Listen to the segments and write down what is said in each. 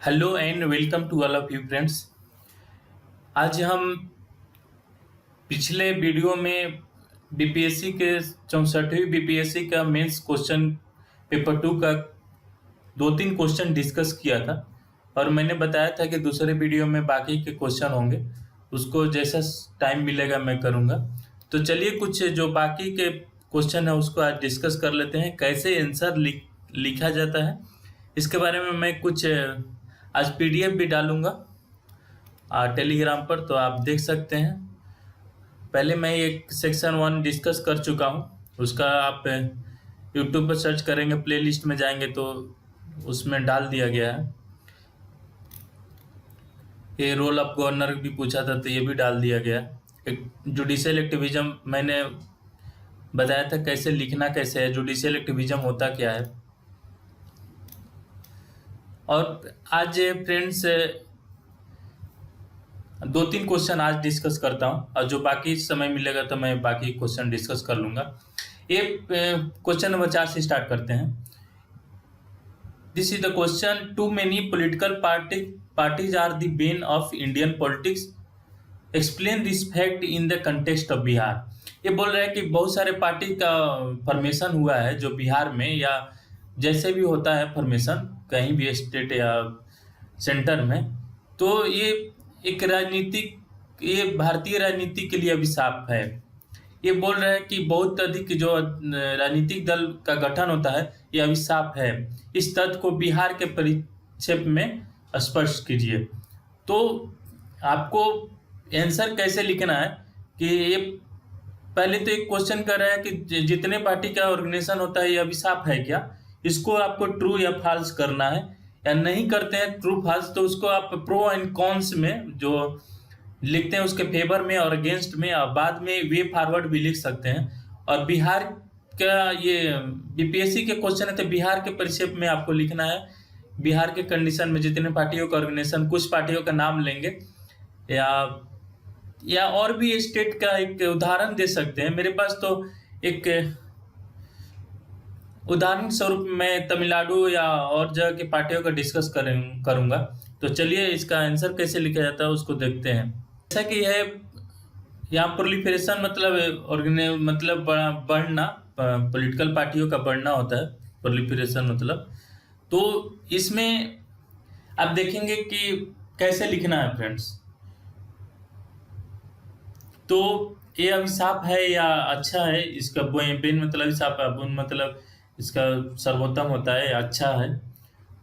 Hello and welcome to all of you friends. आज हम पिछले वीडियो में बीपीएससी के 64वीं बीपीएससी का मेंस क्वेश्चन पेपर 2 का दो तीन क्वेश्चन डिस्कस किया था और मैंने बताया था कि दूसरे वीडियो में बाकी के क्वेश्चन होंगे, उसको जैसा टाइम मिलेगा मैं करूँगा। तो चलिए कुछ जो बाकी के क्वेश्चन है उसको आज डिस्कस कर लेते हैं, कैसे आंसर लिखा जाता है इसके बारे में। मैं कुछ आज पीडीएफ भी डालूंगा टेलीग्राम पर, तो आप देख सकते हैं। पहले मैं एक सेक्शन 1 डिस्कस कर चुका हूं, उसका आप यूट्यूब पर सर्च करेंगे, प्लेलिस्ट में जाएंगे तो उसमें डाल दिया गया है। ये रोल ऑफ गवर्नर भी पूछा था तो ये भी डाल दिया गया। एक जुडिशियल एक्टिविज्म मैंने बताया था कैसे लिखना कैसे है, जुडिशियल एक्टिविज्म होता क्या है। और आज फ्रेंड्स दो तीन क्वेश्चन आज डिस्कस करता हूं और जो बाकी समय मिलेगा तो मैं बाकी क्वेश्चन डिस्कस कर लूंगा। ये क्वेश्चन नंबर 4 से स्टार्ट करते हैं। This is the question, too many political parties are the bane of Indian politics, explain this fact in the context of Bihar. ये बोल रहा है कि बहुत सारे पार्टी का फॉर्मेशन हुआ है जो बिहार में या जैसे भी होता है फॉर्मेशन कहीं भी स्टेट या सेंटर में, तो ये एक राजनीतिक, ये भारतीय राजनीति के लिए अभिशाप है। ये बोल रहा है कि बहुत अधिक जो राजनीतिक दल का गठन होता है ये अभिशाप है। इस तथ्य को बिहार के परिप्रेक्ष्य में स्पष्ट कीजिए। तो आपको आंसर कैसे लिखना है कि ये पहले तो एक क्वेश्चन कर रहा है कि जितने पार्टी का ऑर्गेनाइजेशन होता है ये अभिशाप है क्या, इसको आपको ट्रू या फॉल्स करना है। या नहीं करते हैं ट्रू फॉल्स तो उसको आप प्रो एंड कॉन्स में जो लिखते हैं उसके फेवर में और अगेंस्ट में, और बाद में वे फॉरवर्ड भी लिख सकते हैं। और बिहार का ये बीपीएससी के क्वेश्चन है तो बिहार के परिप्रेक्ष्य में आपको लिखना है। बिहार के कंडीशन में जितने पार्टियों का ऑर्गेनाइजेशन, कुछ पार्टियों का नाम लेंगे या और भी स्टेट का एक उदाहरण दे सकते हैं। मेरे पास तो एक उदाहरण स्वरूप मैं तमिलनाडु या और जगह की पार्टियों का डिस्कस करूंगा। तो चलिए इसका आंसर कैसे लिखा जाता है उसको देखते हैं। जैसा कि यह यहाँ प्रोलिफरेशन मतलब बढ़ना, पॉलिटिकल पार्टियों का बढ़ना होता है प्रोलिफरेशन मतलब। तो इसमें आप देखेंगे कि कैसे लिखना है फ्रेंड्स। तो ये अभिशाप है या अच्छा है, इसका बेन मतलब अभिशाप है, बुन मतलब इसका सर्वोत्तम होता है, अच्छा है।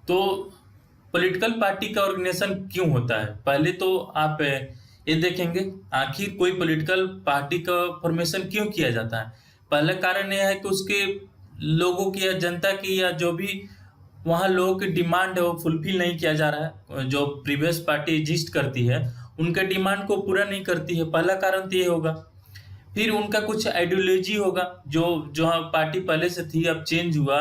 तो पॉलिटिकल पार्टी का ऑर्गेनाइजेशन क्यों होता है, पहले तो आप ये देखेंगे आखिर कोई पॉलिटिकल पार्टी का फॉर्मेशन क्यों किया जाता है। पहला कारण यह है कि उसके लोगों की या जनता की या जो भी वहाँ लोगों की डिमांड है वो फुलफिल नहीं किया जा रहा है। जो प्रीवियस पार्टी एग्जिस्ट करती है उनके डिमांड को पूरा नहीं करती है, पहला कारण तो ये होगा। फिर उनका कुछ आइडियोलॉजी होगा, जो पार्टी पहले से थी अब चेंज हुआ,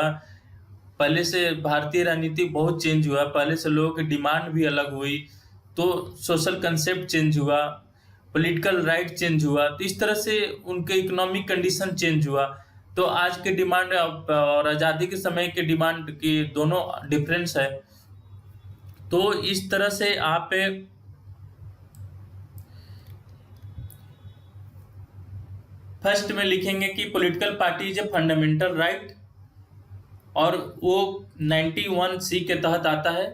पहले से भारतीय राजनीति बहुत चेंज हुआ, पहले से लोगों की डिमांड भी अलग हुई, तो सोशल कंसेप्ट चेंज हुआ, पॉलिटिकल राइट चेंज हुआ, तो इस तरह से उनके इकोनॉमिक कंडीशन चेंज हुआ। तो आज के डिमांड और आज़ादी के समय के डिमांड की दोनों डिफरेंस है। तो इस तरह से आप फर्स्ट में लिखेंगे कि political party is a fundamental right, और वो 91C के तहत आता है।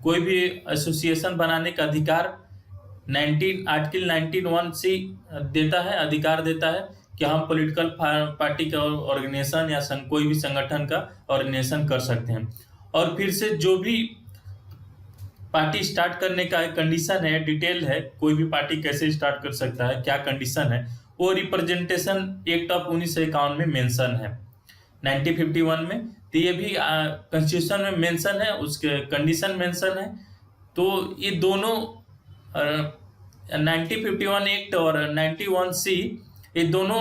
कोई भी एसोसिएशन बनाने का अधिकार आर्टिकल 91C देता है, अधिकार देता है कि हम पॉलिटिकल पार्टी का ऑर्गेनाइजेशन या कोई भी संगठन का ऑर्गेनाइजेशन कर सकते हैं। और फिर से जो भी पार्टी स्टार्ट करने का कंडीशन है, डिटेल है, कोई भी पार्टी कैसे स्टार्ट कर सकता है, क्या कंडीशन है, वो रिप्रेजेंटेशन एक्ट ऑफ 1951 में मेंशन है, 1951 में। तो ये भी कॉन्स्टिट्यूशन में मेंशन है, उसके कंडीशन मेंशन है। तो ये दोनों 1951 एक्ट और 91C ये दोनों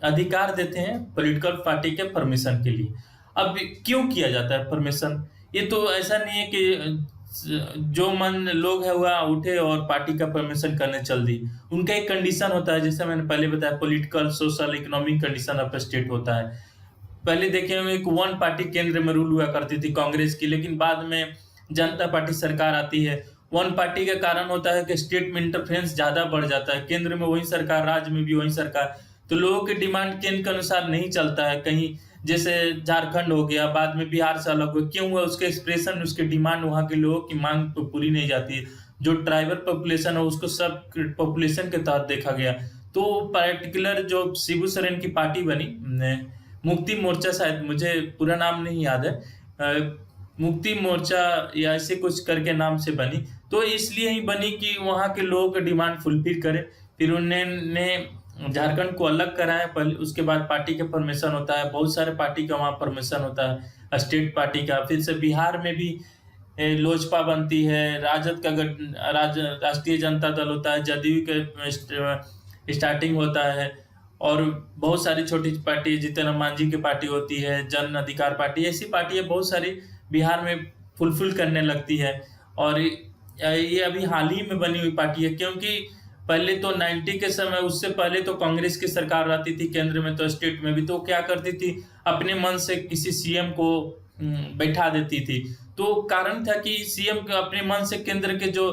अधिकार देते हैं पॉलिटिकल पार्टी के फॉर्मेशन के लिए। अब क्यों किया जाता है फॉर्मेशन, ये तो ऐसा नहीं है कि जो मन लोग है वह उठे और पार्टी का फॉर्मेशन करने चल दी। उनका एक कंडीशन होता है, जैसे मैंने पहले बताया, political social economic condition of state होता है। पहले देखे होंगे कि वन पार्टी केंद्र में रूल हुआ करती थी कांग्रेस की, लेकिन बाद में जनता पार्टी सरकार आती है। वन पार्टी के कारण होता है कि स्टेट में इंटरफेरेंस ज़्यादा बढ़ जाता है, केंद्र में वही सरकार, राज्य में भी वही सरकार, तो लोगों की डिमांड केंद्र के अनुसार नहीं चलता है। कहीं जैसे झारखंड हो गया, बाद में बिहार से अलग हुआ, क्यों हुआ? उसके एक्सप्रेशन, उसकी डिमांड, वहाँ के लोगों की मांग तो पूरी नहीं जाती है। जो ट्राइबल पॉपुलेशन है उसको सब पॉपुलेशन के तहत देखा गया। तो पर्टिकुलर जो शिबू सोरेन की पार्टी बनी, मुक्ति मोर्चा, शायद मुझे पूरा नाम नहीं याद है, मुक्ति मोर्चा या ऐसे कुछ करके नाम से बनी, तो इसलिए ही बनी कि वहाँ के लोगों का डिमांड फुलफिल करे। फिर उन्होंने झारखंड को अलग कराया, पहले उसके बाद पार्टी का परमिशन होता है, बहुत सारे पार्टी का वहाँ परमिशन होता है, स्टेट पार्टी का। फिर से बिहार में भी लोजपा बनती है, राजद का राष्ट्रीय जनता दल होता है, जदयू के स्टार्टिंग होता है, और बहुत सारी छोटी पार्टी, जीतन राम मांझी की पार्टी होती है, जन अधिकार पार्टी, ऐसी पार्टियां बहुत सारी बिहार में फुलफिल करने लगती है। और ये अभी हाल ही में बनी हुई पार्टी है, क्योंकि पहले तो 90 के समय, उससे पहले तो कांग्रेस की सरकार रहती थी केंद्र में, तो स्टेट में भी, तो क्या करती थी, अपने मन से किसी सीएम को बैठा देती थी। तो कारण था कि सीएम के अपने मन से केंद्र के जो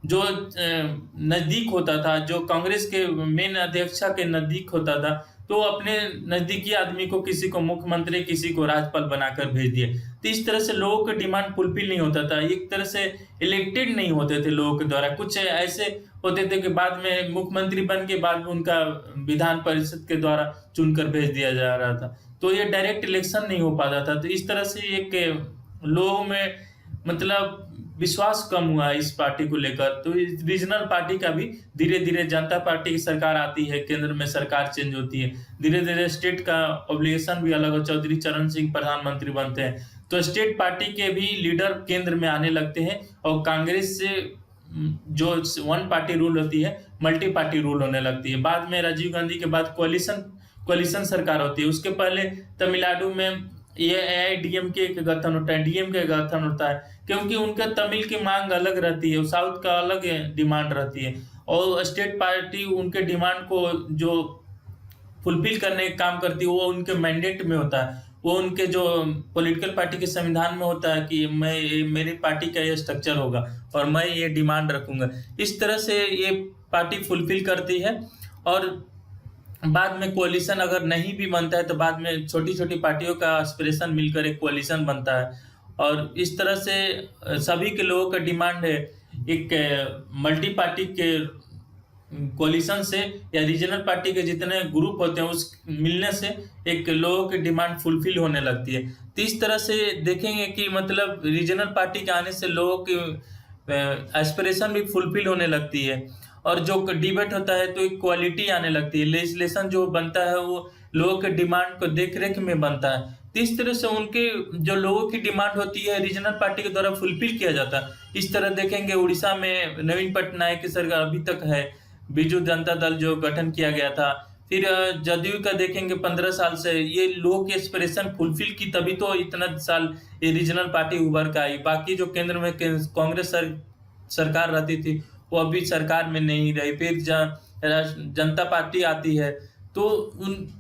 जो नजदीक होता था, जो कांग्रेस के मेन अध्यक्षा के नजदीक होता था, तो अपने नजदीकी आदमी को, किसी को मुख्यमंत्री, किसी को राज्यपाल बनाकर भेज दिए। तो इस तरह से लोगों का डिमांड फुलफिल नहीं होता था, एक तरह से इलेक्टेड नहीं होते थे लोगों के द्वारा। कुछ ऐसे होते थे कि बाद में मुख्यमंत्री बन के बाद में उनका विधान परिषद के द्वारा चुनकर भेज दिया जा रहा था, तो ये डायरेक्ट इलेक्शन नहीं हो पाता था। तो इस तरह से एक लोगों में मतलब विश्वास कम हुआ है इस पार्टी को लेकर। तो रीजनल पार्टी का भी धीरे धीरे, जनता पार्टी की सरकार आती है, केंद्र में सरकार चेंज होती है, धीरे धीरे स्टेट का ऑब्लिगेशन भी अलग हो, चौधरी चरण सिंह प्रधानमंत्री बनते हैं, तो स्टेट पार्टी के भी लीडर केंद्र में आने लगते हैं, और कांग्रेस से जो वन पार्टी रूल होती है, मल्टी पार्टी रूल होने लगती है। बाद में राजीव गांधी के बाद कोलिशन सरकार होती है। उसके पहले तमिलनाडु में ये AIDMK का गठन होता है, DMK का गठन होता है, क्योंकि उनका तमिल की मांग अलग रहती है, साउथ का अलग डिमांड रहती है, और स्टेट पार्टी उनके डिमांड को जो फुलफिल करने का काम करती है, वो उनके मैंडेट में होता है, वो उनके जो पॉलिटिकल पार्टी के संविधान में होता है कि मेरी पार्टी का ये स्ट्रक्चर होगा और मैं ये डिमांड रखूंगा। इस तरह से ये पार्टी फुलफिल करती है, और बाद में कोalition अगर नहीं भी बनता है तो बाद में छोटी छोटी पार्टियों का एस्पिरेशन मिलकर एक कोalition बनता है, और इस तरह से सभी के लोगों का डिमांड है एक मल्टी पार्टी के कोलिशन से, या रीजनल पार्टी के जितने ग्रुप होते हैं उस मिलने से एक लोगों की डिमांड फुलफिल होने लगती है। तो इस तरह से देखेंगे कि मतलब रीजनल पार्टी के आने से लोगों की एस्पिरेशन भी फुलफिल होने लगती है, और जो डिबेट होता है तो एक क्वालिटी आने लगती है, लेजिस्लेशन जो बनता है वो लोगों के डिमांड को देख रेख में बनता है। तो इस तरह से उनके जो लोगों की डिमांड होती है रीजनल पार्टी के द्वारा फुलफिल किया जाता है। इस तरह देखेंगे उड़ीसा में नवीन पटनायक की सरकार अभी तक है, बीजू जनता दल जो गठन किया गया था, फिर जदयू का देखेंगे 15 साल से ये लोगों की एस्पिरेशन फुलफिल की, तभी तो इतना साल ये रीजनल पार्टी उभर का आई। बाकी जो केंद्र में कांग्रेस सरकार रहती थी वो अभी सरकार में नहीं रही, फिर जनता पार्टी आती है, तो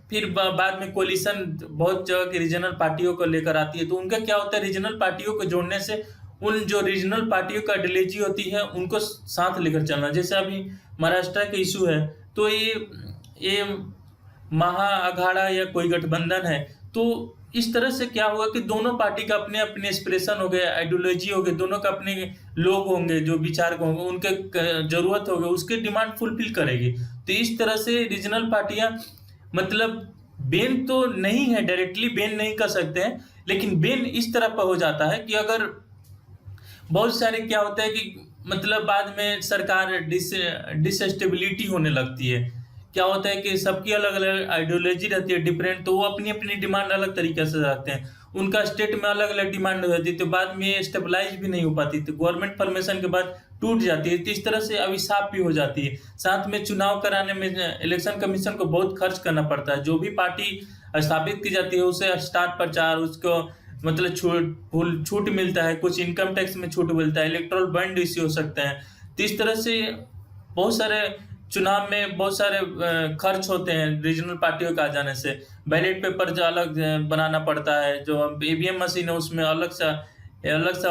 फिर बाद में कोलिशन बहुत जगह की रीजनल पार्टियों को लेकर आती है। तो उनका क्या होता है, रीजनल पार्टियों को जोड़ने से उन जो रीजनल पार्टियों का आइडियोलॉजी होती है उनको साथ लेकर चलना। जैसे अभी महाराष्ट्र का इशू है, तो ये महा अखाड़ा या कोई गठबंधन है, तो इस तरह से क्या हुआ कि दोनों पार्टी का अपने अपने एक्सप्रेशन हो गए, आइडियोलॉजी हो गए, दोनों का अपने लोग होंगे जो विचारक होंगे, उनके जरूरत होगी, उसके डिमांड फुलफिल करेगी। तो इस तरह से रीजनल पार्टियां मतलब बैन तो नहीं है, डायरेक्टली बैन नहीं कर सकते हैं, लेकिन बैन इस तरह पर हो जाता है कि अगर बहुत सारे क्या होता है कि मतलब बाद में सरकार डिसस्टेबिलिटी होने लगती है। क्या होता है कि सबकी अलग अलग आइडियोलॉजी रहती है डिफरेंट, तो वो अपनी अपनी डिमांड अलग तरीके से रखते हैं, उनका स्टेट में अलग अलग डिमांड हो जाती है, तो बाद में स्टेबलाइज भी नहीं हो पाती, तो गवर्नमेंट फॉर्मेशन के बाद टूट जाती है। तो इस तरह से अभिशाप भी हो जाती है। साथ में चुनाव कराने में इलेक्शन कमीशन को बहुत खर्च करना पड़ता है। जो भी पार्टी स्थापित की जाती है उसे स्टार प्रचार, उसको मतलब छूट मिलता है, कुछ इनकम टैक्स में छूट मिलता है, इलेक्ट्रल बॉन्ड इश्यू हो सकते हैं। तो इस तरह से बहुत सारे चुनाव में बहुत सारे खर्च होते हैं रीजनल पार्टियों का आ जाने से। बैलेट पेपर जो अलग बनाना पड़ता है, जो EVM मशीन है उसमें अलग सा अलग सा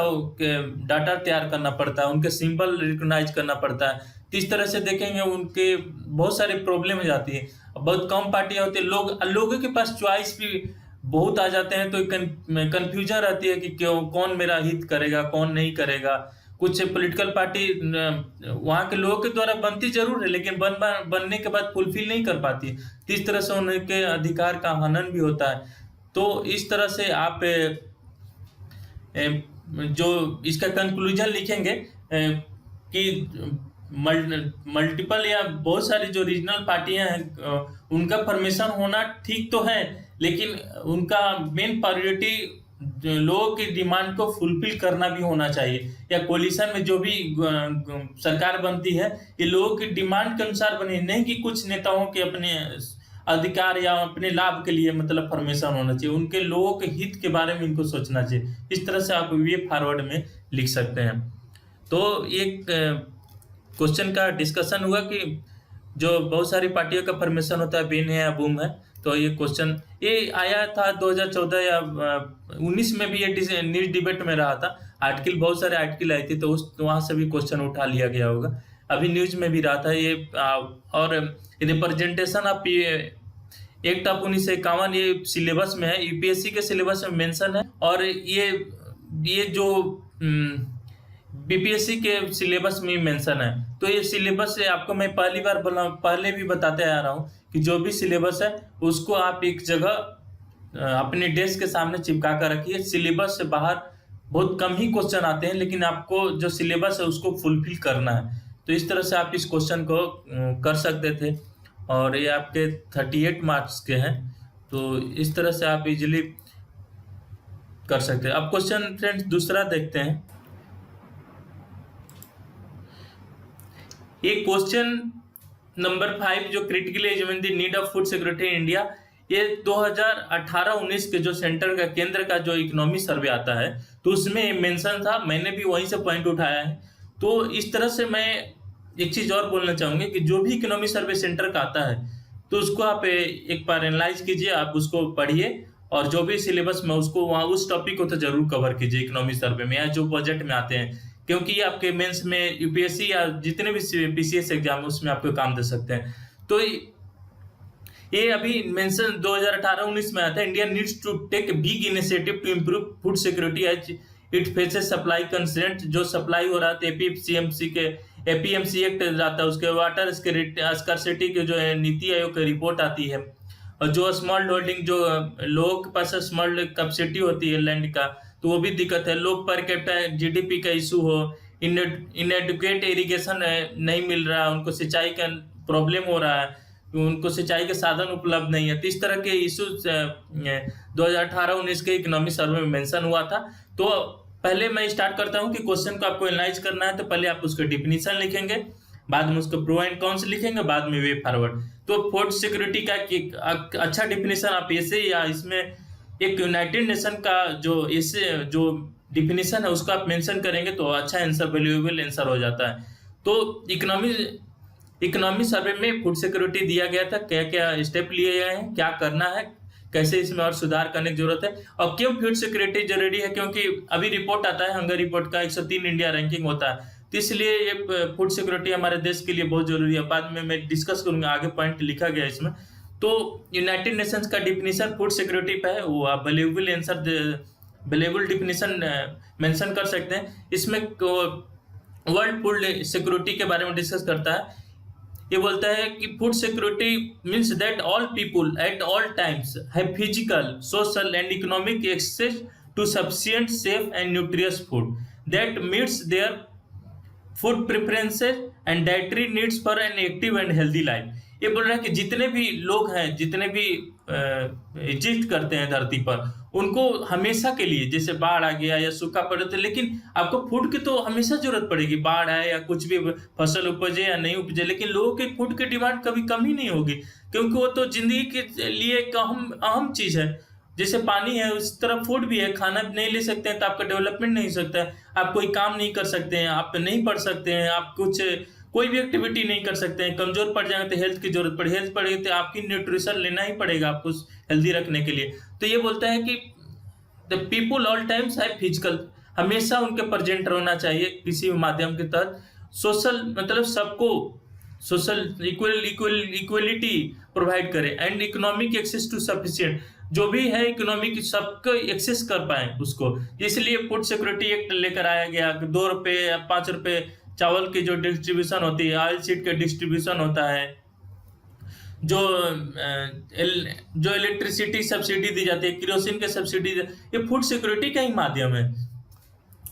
डाटा तैयार करना पड़ता है, उनके सिंबल रिकॉग्नाइज करना पड़ता है। तो इस तरह से देखेंगे उनके बहुत सारी प्रॉब्लम हो जाती है। बहुत कम पार्टियां होती है, लोगों के पास चॉइस भी बहुत आ जाते हैं, तो कन्फ्यूजन रहती है कि क्यों कौन मेरा हित करेगा कौन नहीं करेगा। कुछ पॉलिटिकल पार्टी वहाँ के लोगों के द्वारा बनती जरूर है, लेकिन बनने के बाद फुलफिल नहीं कर पाती है। तो इस तरह से उनके अधिकार का हनन भी होता है। तो इस तरह से आप जो इसका कंक्लूजन लिखेंगे कि मल्टीपल या बहुत सारी जो रीजनल पार्टियां हैं उनका परमिशन होना ठीक तो है, लेकिन उनका मेन प्रायोरिटी लोगों की डिमांड को फुलफिल करना भी होना चाहिए। या कोलिशन में जो भी सरकार बनती है, ये लोगों की डिमांड के अनुसार बनी, नहीं कि कुछ नेताओं के अपने अधिकार या अपने लाभ के लिए मतलब परमिशन होना चाहिए। उनके लोगों के हित के बारे में इनको सोचना चाहिए। इस तरह से आप वे फॉरवर्ड में लिख सकते हैं। तो एक क्वेश्चन का डिस्कशन हुआ कि जो बहुत सारी पार्टियों का परमिशन होता है, बिन है या बूम है। तो ये क्वेश्चन ये आया था 2014 या 19 में भी, ये न्यूज डिबेट में रहा था। आर्टिकल बहुत सारे आर्टिकल आई थी, तो वहां से भी क्वेश्चन उठा लिया गया होगा। अभी न्यूज में भी रहा था ये। और रिप्रेजेंटेशन ऑफ एक्ट ऑफ 1951 ये सिलेबस में है, यूपीएससी के सिलेबस में मेंशन है। और ये जो बीपीएससी के सिलेबस में मेंशन है। तो ये सिलेबस से आपको मैं पहले भी बताते आ रहा हूँ कि जो भी सिलेबस है उसको आप एक जगह अपने डेस्क के सामने चिपका कर रखिए। सिलेबस से बाहर बहुत कम ही क्वेश्चन आते हैं, लेकिन आपको जो सिलेबस है उसको फुलफिल करना है। तो इस तरह से आप इस क्वेश्चन को कर सकते थे। और ये आपके 38 मार्क्स के हैं, तो इस तरह से आप इजीली कर सकते हैं। अब क्वेश्चन फ्रेंड्स दूसरा देखते हैं। ये क्वेश्चन नंबर 5 जो critically examine the need of food security in India, ये 2018-19 के जो सेंटर का केंद्र का जो इकोनॉमी सर्वे आता है, तो उसमें मेंशन था। मैंने भी वहीं से पॉइंट उठाया है। तो इस तरह से मैं एक चीज और बोलना चाहूंगा कि जो भी इकोनॉमी सर्वे सेंटर का आता है, तो उसको आप एक बार एनालाइज कीजिए, आप उसको पढ़िए, और जो भी सिलेबस में उसको वहाँ उस टॉपिक को तो जरूर कवर कीजिए इकोनॉमी सर्वे में, या जो बजट में आते हैं, क्योंकि ये आपके मेंस में यूपीएससी या जितने भी पीसीएस एग्जाम है उसमें आपको काम दे सकते हैं। तो ये अभी मेंशन 2018-19 में आता है। India needs to take big initiative to improve food security as it faces supply constraint. जो सप्लाई हो रहा था एपीएमसी एक्ट आता है, उसके वाटर स्कार्सिटी के जो है नीति आयोग की रिपोर्ट आती है। और जो स्मॉल होल्डिंग, जो लोगों के पास स्मॉल कैपेसिटी होती है लैंड का, तो वो भी दिक्कत है। लो पर कैपिटा जीडीपी का इशू हो, इनएडुकेट इरिगेशन नहीं मिल रहा, उनको सिंचाई का प्रॉब्लम हो रहा है, उनको सिंचाई के साधन उपलब्ध नहीं है। तो इस तरह के इशूज 2018-19 के इकोनॉमिक सर्वे में मेंशन हुआ था। तो पहले मैं स्टार्ट करता हूं कि क्वेश्चन को आपको एनालाइज करना है। तो पहले आप उसका डिफिनीशन लिखेंगे, बाद में उसको प्रो एंड कॉन्स लिखेंगे, बाद में वे फॉरवर्ड। तो फूड सिक्योरिटी का अच्छा डिफिनीशन आप ऐसे या इसमें एक यूनाइटेड नेशन का जो डिफिनीशन है उसको आप मेंशन करेंगे तो अच्छा आंसर, वैल्यूएबल आंसर हो जाता है। तो इकोनॉमी सर्वे में फूड सिक्योरिटी दिया गया था, क्या क्या स्टेप लिए गए हैं, क्या करना है, कैसे इसमें और सुधार करने की जरूरत है, और क्यों फूड सिक्योरिटी जरूरी है। क्योंकि अभी रिपोर्ट आता है, हंगर रिपोर्ट का 103 इंडिया रैंकिंग होता है, तो इसलिए ये फूड सिक्योरिटी हमारे देश के लिए बहुत जरूरी है। बाद में मैं डिस्कस करूंगा, आगे पॉइंट लिखा गया इसमें। तो यूनाइटेड नेशंस का डिफिनीशन फूड सिक्योरिटी पे है, वो आप वैल्यूएबल डिफिनीशन मेंशन कर सकते हैं। इसमें वर्ल्ड फूड सिक्योरिटी के बारे में डिस्कस करता है। ये बोलता है कि food security means that all people at all times have physical, social and economic access to sufficient, safe and nutritious food that meets their food preferences and dietary needs for an active and healthy life. ये बोल रहा है कि जितने भी लोग हैं, जितने भी एग्जिस्ट करते हैं धरती पर, उनको हमेशा के लिए, जैसे बाढ़ आ गया या सूखा पड़े तो, लेकिन आपको फूड की तो हमेशा जरूरत पड़ेगी। बाढ़ आए या कुछ भी फसल उपजे या नहीं उपजे, लेकिन लोगों के फूड की डिमांड कभी कम ही नहीं होगी, क्योंकि वो तो जिंदगी के लिए एक अहम चीज है। जैसे पानी है उस तरह फूड भी है। खाना नहीं ले सकते हैं तो आपका डेवलपमेंट नहीं हो सकता है, आप कोई काम नहीं कर सकते हैं, आप नहीं पढ़ सकते हैं, आप कोई भी एक्टिविटी नहीं कर सकते हैं। कमजोर पड़ जाएंगे तो हेल्थ की जरूरत पड़ेगी, हेल्थ पड़ेगी तो आपकी न्यूट्रिशन लेना ही पड़ेगा आपको हेल्दी रखने के लिए। तो ये बोलता है कि the people all times have physical, हमेशा उनके प्रेजेंट रहना चाहिए किसी भी माध्यम के तहत। सोशल मतलब सबको सोशल इक्वलिटी प्रोवाइड करें and economic access to sufficient, जो भी है इकोनॉमिक सबको एक्सेस कर पाए उसको। इसलिए फूड सिक्योरिटी एक्ट लेकर आया गया कि 2 रुपये या 5 रुपये चावल की जो डिस्ट्रीब्यूशन होती है, ऑयल सीड का डिस्ट्रीब्यूशन होता है, जो जो इलेक्ट्रिसिटी सब्सिडी दी जाती है, केरोसिन के सब्सिडी, ये फूड सिक्योरिटी का ही माध्यम है।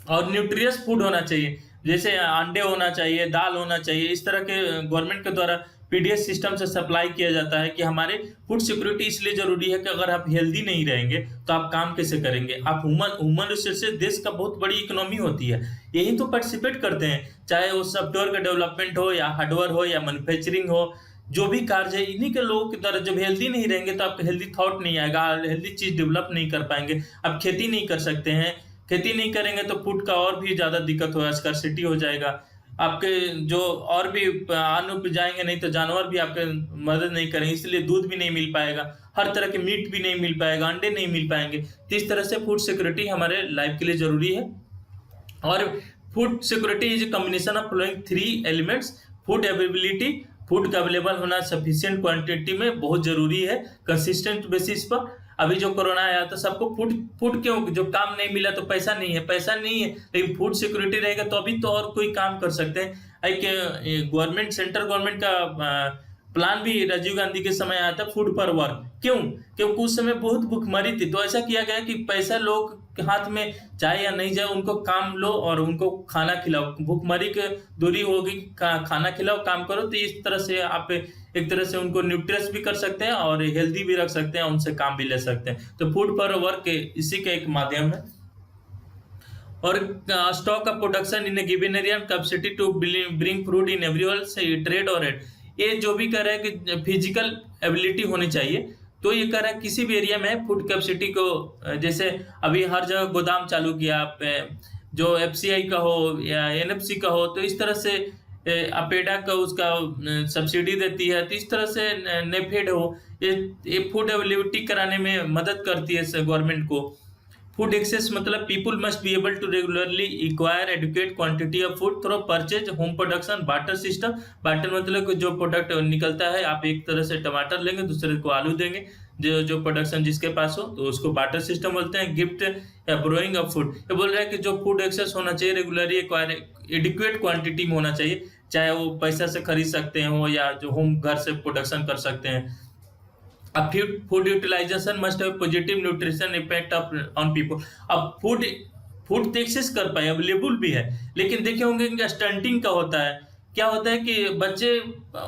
और न्यूट्रियस फूड होना चाहिए, जैसे अंडे होना चाहिए, दाल होना चाहिए, इस तरह के गवर्नमेंट के द्वारा पीडीएस सिस्टम से सप्लाई किया जाता है कि हमारे फूड सिक्योरिटी इसलिए जरूरी है कि अगर आप हेल्दी नहीं रहेंगे तो आप काम कैसे करेंगे। आप ह्यूमन रिसोर्स से देश का बहुत बड़ी इकोनॉमी होती है, यही तो पार्टिसिपेट करते हैं, चाहे वो सॉफ्टवेयर का डेवलपमेंट हो या हार्डवेयर हो या मैन्युफैक्चरिंग हो, जो भी कार्य है इन्हीं के लोगों की तरह। जब हेल्दी नहीं रहेंगे तो आपका हेल्दी थॉट नहीं आएगा, हेल्दी चीज डेवलप नहीं कर पाएंगे, आप खेती नहीं कर सकते हैं, खेती नहीं करेंगे तो फूड का और भी ज्यादा दिक्कत होगा, स्कार्सिटी हो जाएगा। आपके जो और भी अन्न उपजाएंगे नहीं तो जानवर भी आपके मदद नहीं करेंगे, इसलिए दूध भी नहीं मिल पाएगा, हर तरह के मीट भी नहीं मिल पाएगा, अंडे नहीं मिल पाएंगे। तो इस तरह से फूड सिक्योरिटी हमारे लाइफ के लिए जरूरी है। और food security is combination of following 3 elements. Food availability, food का अवेलेबल होना सफिशिएंट क्वांटिटी में बहुत जरूरी है, कंसिस्टेंट बेसिस पर। अभी जो कोरोना आया तो सबको फूड क्यों, जो काम नहीं मिला तो पैसा नहीं है, लेकिन फूड सिक्योरिटी रहेगा तो अभी तो और कोई काम कर सकते हैं। एक गवर्नमेंट, सेंट्रल गवर्नमेंट का प्लान भी राजीव गांधी के समय आया था, फूड पर वर्क। क्यों? क्योंकि उस समय बहुत भुखमरी थी, तो ऐसा किया गया कि पैसा लोग के हाथ में जाए या नहीं जाए, उनको काम लो और उनको खाना खिलाओ, भुखमरी के दूरी होगी, खाना खिलाओ, काम करो। तो इस तरह से आप एक तरह से उनको न्यूट्रियस भी कर सकते हैं और हेल्दी भी रख सकते हैं, उनसे काम भी ले सकते हैं। तो फूड पर वर्क इसी का एक माध्यम है। और stock of production in a given area, capacity to bring food in everyone से ट्रेड और एड, ये जो भी कह रहा है कि फिजिकल एबिलिटी होनी चाहिए। तो ये कह रहा है किसी भी एरिया में फूड कैपेसिटी को, जैसे अभी हर जगह गोदाम चालू किया आप, जो एफसीआई का हो या एनएफसी का हो, तो इस तरह से अपेडा का उसका सब्सिडी देती है, तो इस तरह से नेफेड हो, ये फूड अवेलेबिलिटी कराने में मदद करती है गवर्नमेंट को। फूड एक्सेस मतलब people must be able to regularly acquire adequate quantity of food through purchase, home production, barter system. Barter मतलब जो प्रोडक्ट निकलता है, आप एक तरह से टमाटर लेंगे, दूसरे को आलू देंगे, जो प्रोडक्शन जिसके पास हो तो उसको बार्टर सिस्टम बोलते हैं। गिफ्ट या ब्रोइंग ऑफ फूड, ये बोल रहा है कि जो फूड एक्सेस होना चाहिए रेगुलरली एक्वायर एडिक्वेट क्वांटिटी में होना चाहिए, चाहे वो पैसा से खरीद सकते हो या जो होम घर से प्रोडक्शन कर सकते हैं। अब food utilisation must have positive nutrition effect on people. अब फूड तो एक्सेस कर पाए, अवेलेबल भी है, लेकिन देखे होंगे कि स्टंटिंग का होता है। क्या होता है कि बच्चे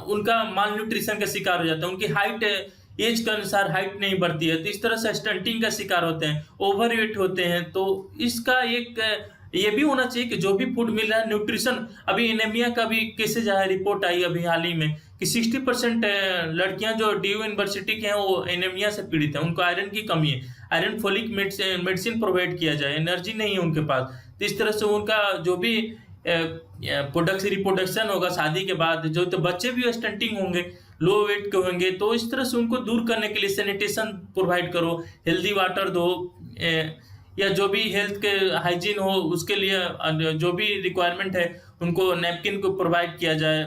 उनका माल न्यूट्रिशन का शिकार हो जाता है, उनकी हाइट एज के अनुसार हाइट नहीं बढ़ती है, तो इस तरह से स्टंटिंग का शिकार होते हैं, ओवरवेट होते हैं। तो इसका एक ये भी होना चाहिए कि जो भी फूड मिल रहा है न्यूट्रिशन। अभी एनीमिया का भी केसेज आया, रिपोर्ट आई अभी हाल ही में कि 60% लड़कियां जो डी यूनिवर्सिटी के हैं वो एनीमिया से पीड़ित हैं, उनको आयरन की कमी है, आयरन फोलिक मेडिसिन प्रोवाइड किया जाए, एनर्जी नहीं है उनके पास। तो इस तरह से उनका जो भी रिप्रोडक्शन होगा शादी के बाद, जो तो बच्चे भी स्टंटिंग होंगे, लो वेट के होंगे, तो इस तरह से उनको दूर करने के लिए सैनिटेशन प्रोवाइड करो, हेल्दी वाटर दो, या जो भी हेल्थ के हाइजीन हो उसके लिए जो भी रिक्वायरमेंट है उनको नैपकिन को प्रोवाइड किया जाए,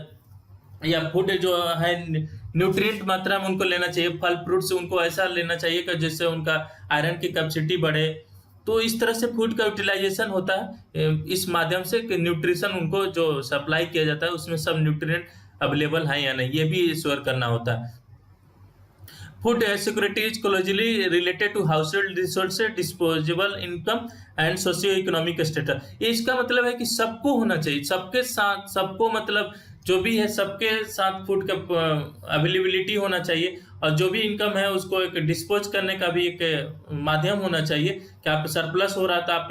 या फूड जो है न्यूट्रिएंट मात्रा में उनको लेना चाहिए, फल फ्रूट से उनको ऐसा लेना चाहिए कि जिससे उनका आयरन की कैपेसिटी बढ़े। तो इस तरह से फूड का यूटिलाइजेशन होता है इस माध्यम से कि न्यूट्रिशन उनको जो सप्लाई किया जाता है उसमें सब न्यूट्रिएंट अवेलेबल है या नहीं, ये भी श्योर करना होता है। Food security is closely related to household resources, disposable income and socio economic status. ये इसका मतलब है कि सबको होना चाहिए, सबके साथ, सबको मतलब जो भी है सबके साथ फूड का अवेलेबिलिटी होना चाहिए, और जो भी इनकम है उसको एक डिस्पोज करने का भी एक माध्यम होना चाहिए कि आप सरप्लस हो रहा था आप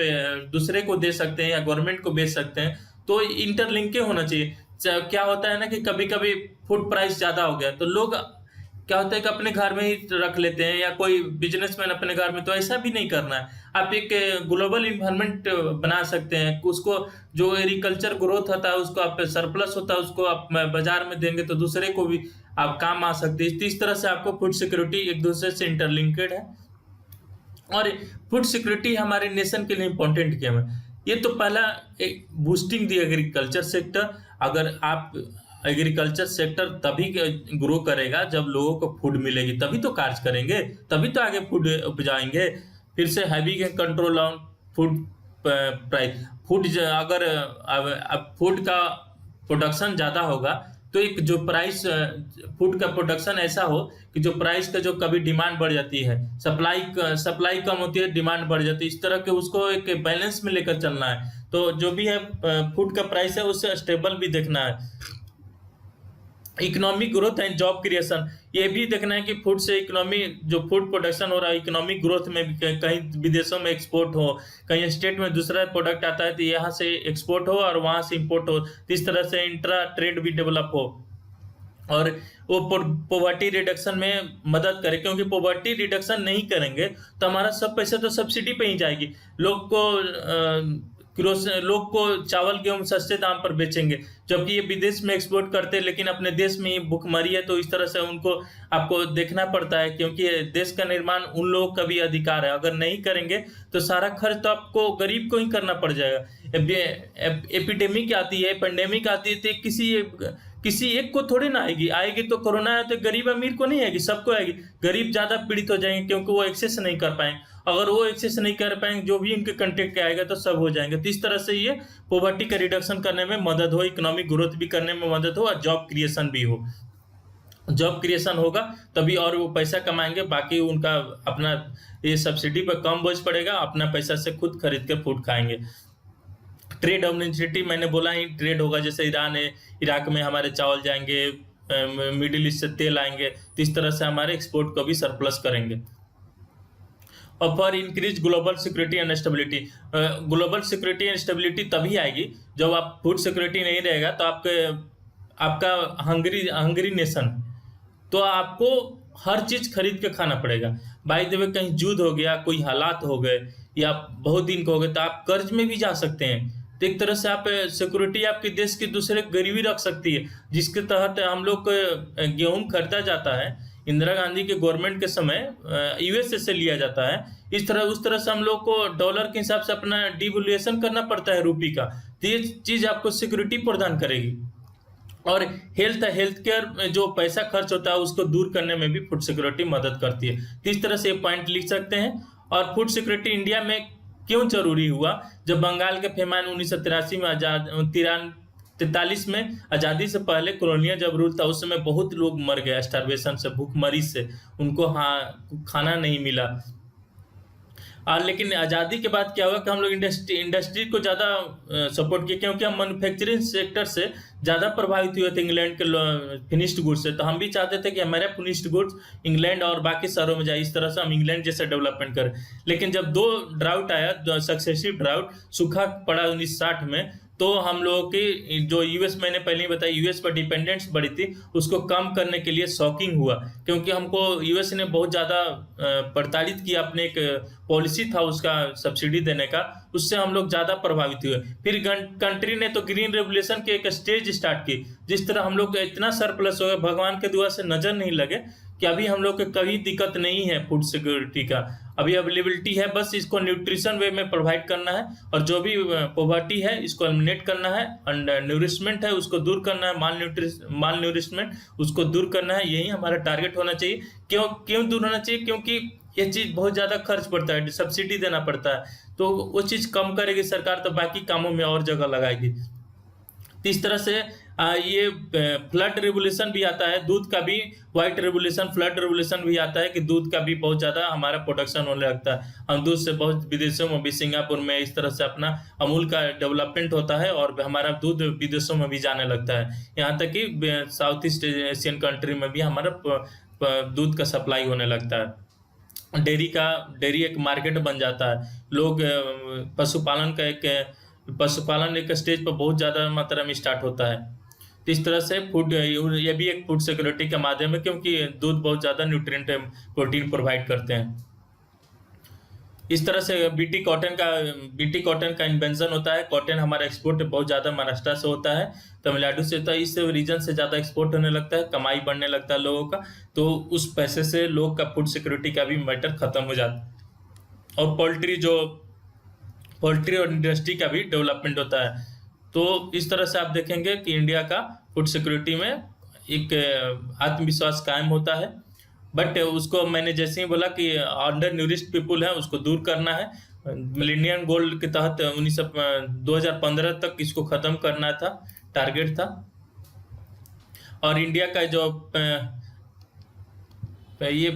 दूसरे को दे सकते हैं या गवर्नमेंट को बेच सकते हैं। तो इंटरलिंक होना चाहिए। क्या होता है ना कि कभी कभी फूड प्राइस ज्यादा हो गया तो लोग क्या होता है कि अपने घर में ही रख लेते हैं, या कोई बिजनेसमैन अपने घर में, तो ऐसा भी नहीं करना है। आप एक ग्लोबल इन्वायरमेंट बना सकते हैं, उसको जो एग्रीकल्चर ग्रोथ होता है उसको आप सरप्लस होता है उसको आप बाजार में देंगे तो दूसरे को भी आप काम आ सकते हैं। इस तरह से आपको फूड सिक्योरिटी एक दूसरे से इंटरलिंकेड है। और फूड सिक्योरिटी हमारे नेशन के लिए इम्पोर्टेंट क्यों है? ये तो पहला एक बूस्टिंग दी एग्रीकल्चर सेक्टर। अगर आप एग्रीकल्चर सेक्टर तभी ग्रो करेगा जब लोगों को फूड मिलेगी, तभी तो कार्य करेंगे, तभी तो आगे फूड उपजाएंगे। फिर से heavy control on food price. अगर अब फूड का प्रोडक्शन ज़्यादा होगा तो एक जो प्राइस, फूड का प्रोडक्शन ऐसा हो कि जो प्राइस का जो कभी डिमांड बढ़ जाती है, सप्लाई कम होती है, डिमांड बढ़ जाती है, इस तरह के उसको एक बैलेंस में लेकर चलना है। तो जो भी है फूड का प्राइस है उससे स्टेबल भी देखना है। Economic growth and job creation, ये भी देखना है कि फूड से इकोनॉमी, जो फूड प्रोडक्शन हो रहा है, इकोनॉमिक ग्रोथ में भी कहीं विदेशों में एक्सपोर्ट हो, कहीं स्टेट में दूसरा प्रोडक्ट आता है तो यहाँ से एक्सपोर्ट हो और वहाँ से इंपोर्ट हो, तो इस तरह से इंट्रा ट्रेड भी डेवलप हो और वो पॉवर्टी रिडक्शन में मदद करे। क्योंकि पॉवर्टी रिडक्शन नहीं करेंगे तो हमारा सब पैसे तो सब्सिडी पे ही जाएगी। लोग को चावल गेहूं सस्ते दाम पर बेचेंगे, जबकि ये विदेश में एक्सपोर्ट करते हैं, लेकिन अपने देश में ही भुखमरी है। तो इस तरह से उनको आपको देखना पड़ता है, क्योंकि देश का निर्माण उन लोगों का भी अधिकार है। अगर नहीं करेंगे तो सारा खर्च तो आपको गरीब को ही करना पड़ जाएगा। एपिडेमिक आती है, पेंडेमिक आती है, तो किसी एक को थोड़ी ना आएगी तो कोरोना है तो गरीब अमीर को नहीं आएगी, सबको आएगी। गरीब ज्यादा पीड़ित हो जाएंगे क्योंकि वो एक्सेस नहीं कर पाएंगे। अगर वो एक्सेस नहीं कर पाएंगे, जो भी इनके कंटेक्ट के आएगा तो सब हो जाएंगे। तो इस तरह से ये पॉवर्टी का रिडक्शन करने में मदद हो, इकोनॉमिक ग्रोथ भी करने में मदद हो और जॉब क्रिएशन भी हो। जॉब क्रिएशन होगा तभी और वो पैसा कमाएंगे, बाकी उनका अपना ये सब्सिडी पर कम बोझ पड़ेगा, अपना पैसा से खुद खरीद के फूड खाएंगे। ट्रेड ऑर्गेनाइजेशन मैंने बोला ही, ट्रेड होगा, जैसे ईरान है, इराक में हमारे चावल जाएंगे, मिडिल ईस्ट से तेल आएंगे, तो इस तरह से हमारे एक्सपोर्ट को भी सरप्लस करेंगे। और for increase global security and stability, global security and stability तभी आएगी जब आप फूड सिक्योरिटी नहीं रहेगा तो आपका हंगरी नेशन, तो आपको हर चीज खरीद के खाना पड़ेगा। बाय द वे कहीं युद्ध हो गया, कोई हालात हो गए या बहुत दिन को हो गए, तो आप कर्ज में भी जा सकते हैं। तो एक तरह से आप सिक्योरिटी आपके देश के दूसरे गरीबी रख सकती है, जिसके तहत हम लोग को गेहूं खरीदा जाता है। इंदिरा गांधी के गवर्नमेंट के समय यूएसए से लिया जाता है। उस तरह से हम लोग को डॉलर के हिसाब से अपना डिवैल्यूएशन करना पड़ता है रुपये का। तो ये चीज आपको सिक्योरिटी प्रदान करेगी। और हेल्थ केयर जो पैसा खर्च होता है उसको दूर करने में भी फूड सिक्योरिटी मदद करती है। तो इस तरह से पॉइंट लिख सकते हैं। और फूड सिक्योरिटी इंडिया में क्यों जरूरी हुआ? जब बंगाल के फेमान 1983 में 43 में आज़ादी से पहले कॉलोनिया जब रूल था, उस समय बहुत लोग मर गए स्टारवेशन से, भूखमरी से, उनको खाना नहीं मिला। लेकिन आज़ादी के बाद क्या हुआ कि हम लोग इंडस्ट्री को ज़्यादा सपोर्ट किए, क्योंकि हम मैन्युफैक्चरिंग सेक्टर से ज़्यादा प्रभावित हुए थे इंग्लैंड के फिनिश्ड गुड्स से। तो हम भी चाहते थे कि हमारे फिनिश्ड गुड्स इंग्लैंड और बाकी शहरों में जाए, इस तरह से हम इंग्लैंड जैसे डेवलपमेंट करें। लेकिन जब 2 ड्राउट आया, सक्सेसिव ड्राउट, सूखा पड़ा 1960 में, तो हम लोगों की जो यूएस, मैंने पहले ही बताया, यूएस पर डिपेंडेंस बढ़ी थी, उसको कम करने के लिए शॉकिंग हुआ, क्योंकि हमको यूएस ने बहुत ज़्यादा प्रताड़ित किया। अपने एक पॉलिसी था उसका सब्सिडी देने का, उससे हम लोग ज़्यादा प्रभावित हुए। फिर कंट्री ने तो ग्रीन रेवोल्यूशन की एक स्टेज स्टार्ट की, जिस तरह हम लोग इतना सरप्लस हो गया, भगवान के दुआ से नजर नहीं लगे कि अभी हम लोग को कभी दिक्कत नहीं है फूड सिक्योरिटी का। अभी अवेलेबिलिटी है, बस इसको न्यूट्रिशन वे में प्रोवाइड करना है, और जो भी पॉवर्टी है इसको एलिमिनेट करना है, अंडर न्यूरिशमेंट है उसको दूर करना है, माल न्यूरिशमेंट उसको दूर करना है। यही हमारा टारगेट होना चाहिए। क्यों दूर होना चाहिए? क्योंकि ये चीज बहुत ज्यादा खर्च पड़ता है, सब्सिडी देना पड़ता है, तो वो चीज कम करेगी सरकार, तो बाकी कामों में और जगह लगाएगी। तो इस तरह से ये फ्लड रेवोल्यूशन भी आता है, दूध का भी, व्हाइट रेवोल्यूशन, फ्लड रेवोल्यूशन भी आता है कि दूध का भी बहुत ज़्यादा हमारा प्रोडक्शन होने लगता है। हम दूध से बहुत विदेशों में भी, सिंगापुर में इस तरह से अपना अमूल का डेवलपमेंट होता है और हमारा दूध विदेशों में भी जाने लगता है। यहाँ तक कि साउथ ईस्ट एशियन कंट्री में भी हमारा दूध का सप्लाई होने लगता है। डेयरी एक मार्केट बन जाता है। लोग पशुपालन एक स्टेज पर बहुत ज़्यादा मात्रा में स्टार्ट होता है। तो इस तरह से फूड, ये भी एक फूड सिक्योरिटी का माध्यम है, क्योंकि दूध बहुत ज़्यादा न्यूट्रिएंट प्रोटीन प्रोवाइड करते हैं। इस तरह से बीटी कॉटन का इन्वेंशन होता है। कॉटन हमारा एक्सपोर्ट बहुत ज़्यादा महाराष्ट्र से होता है, तमिलनाडु से होता है। इस रीजन से ज़्यादा एक्सपोर्ट होने लगता है, कमाई बढ़ने लगता है लोगों का, तो उस पैसे से लोग का फूड सिक्योरिटी का भी मैटर खत्म हो जाता है। और पोल्ट्री और इंडस्ट्री का भी डेवलपमेंट होता है। तो इस तरह से आप देखेंगे कि इंडिया का फूड सिक्योरिटी में एक आत्मविश्वास कायम होता है। बट उसको मैंने जैसे ही बोला कि अंडर न्यूरिश्ड पीपुल है, उसको दूर करना है। मिलेनियम गोल के तहत 2015 तक इसको खत्म करना था, टारगेट था। और इंडिया का जो ये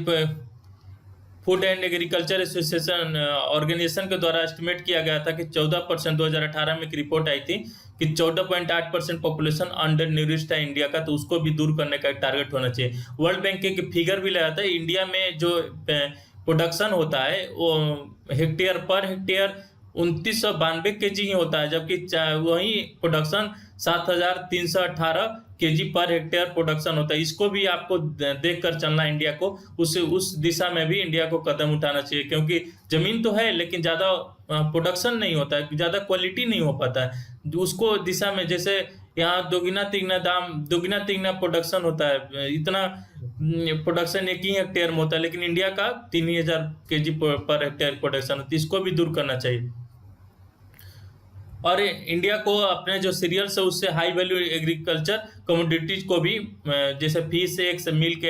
food and agriculture association organisation के द्वारा एस्टिमेट किया गया था कि 14% 2018 में एक रिपोर्ट आई थी कि 14.8% पॉपुलेशन अंडर न्यूरिश्ड है इंडिया का, तो उसको भी दूर करने का एक टारगेट होना चाहिए। वर्ल्ड बैंक के फिगर भी लगाया था, इंडिया में जो प्रोडक्शन होता है वो हेक्टेयर पर हेक्टेयर 2992 केजी ही होता है, जबकि वही production 7318 KG per hectare production होता है। इसको भी आपको देखकर चलना है इंडिया को, उस दिशा में भी इंडिया को कदम उठाना चाहिए, क्योंकि जमीन तो है लेकिन ज़्यादा प्रोडक्शन नहीं होता है, ज़्यादा क्वालिटी नहीं हो पाता है। उसको दिशा में, जैसे यहाँ दोगुना तिगुना प्रोडक्शन होता है, इतना प्रोडक्शन एक ही हेक्टेयर में होता है, लेकिन इंडिया का 3000 केजी पर हेक्टेयर प्रोडक्शन होता है। इसको भी दूर करना चाहिए। और इंडिया को अपने जो सीरियल्स है उससे हाई वैल्यू एग्रीकल्चर कमोडिटीज को भी, जैसे fish, eggs, milk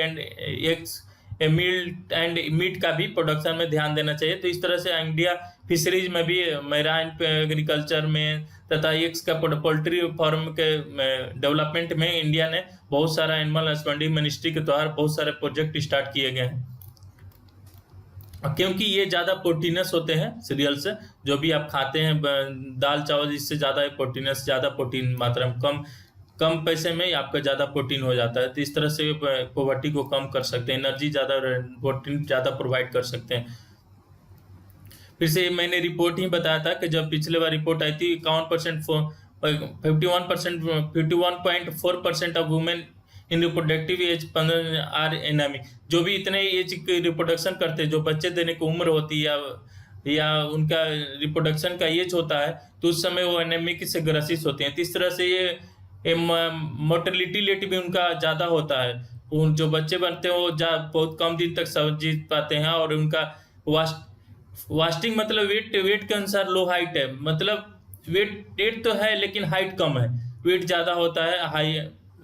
and meat का भी प्रोडक्शन में ध्यान देना चाहिए। तो इस तरह से इंडिया फिशरीज में भी, मैराइन एग्रीकल्चर में तथा एग्स का पोल्ट्री फार्म के डेवलपमेंट में इंडिया ने बहुत सारा एनिमल हस्बेंड्री मिनिस्ट्री के द्वारा बहुत सारे प्रोजेक्ट स्टार्ट किए गए हैं, क्योंकि ये ज़्यादा प्रोटीनस होते हैं सीरियल्स, जो भी आप खाते हैं दाल चावल, इससे ज़्यादा प्रोटीनस, ज़्यादा प्रोटीन मात्रा में, कम पैसे में आपका ज़्यादा प्रोटीन हो जाता है। तो इस तरह से पॉवर्टी को कम कर सकते हैं, एनर्जी ज़्यादा, प्रोटीन ज़्यादा प्रोवाइड कर सकते हैं। फिर से मैंने रिपोर्ट ही बताया था कि जब पिछले बार रिपोर्ट आई थी 51.4% of women in reproductive age are anaemic. जो भी इतने एज की रिप्रोडक्शन करते हैं, जो बच्चे देने की उम्र होती है या उनका रिप्रोडक्शन का एज होता है, तो उस समय वो एनेमिक से ग्रसित होते हैं। तो इस तरह से ये मोर्टेलिटी रेट भी उनका ज़्यादा होता है। जो बच्चे बनते हैं वो बहुत कम दिन तक जी पाते हैं, और उनका वास्टिंग मतलब वेट के अनुसार लो हाइट है, मतलब वेट तो है लेकिन हाइट कम है, वेट ज़्यादा होता है,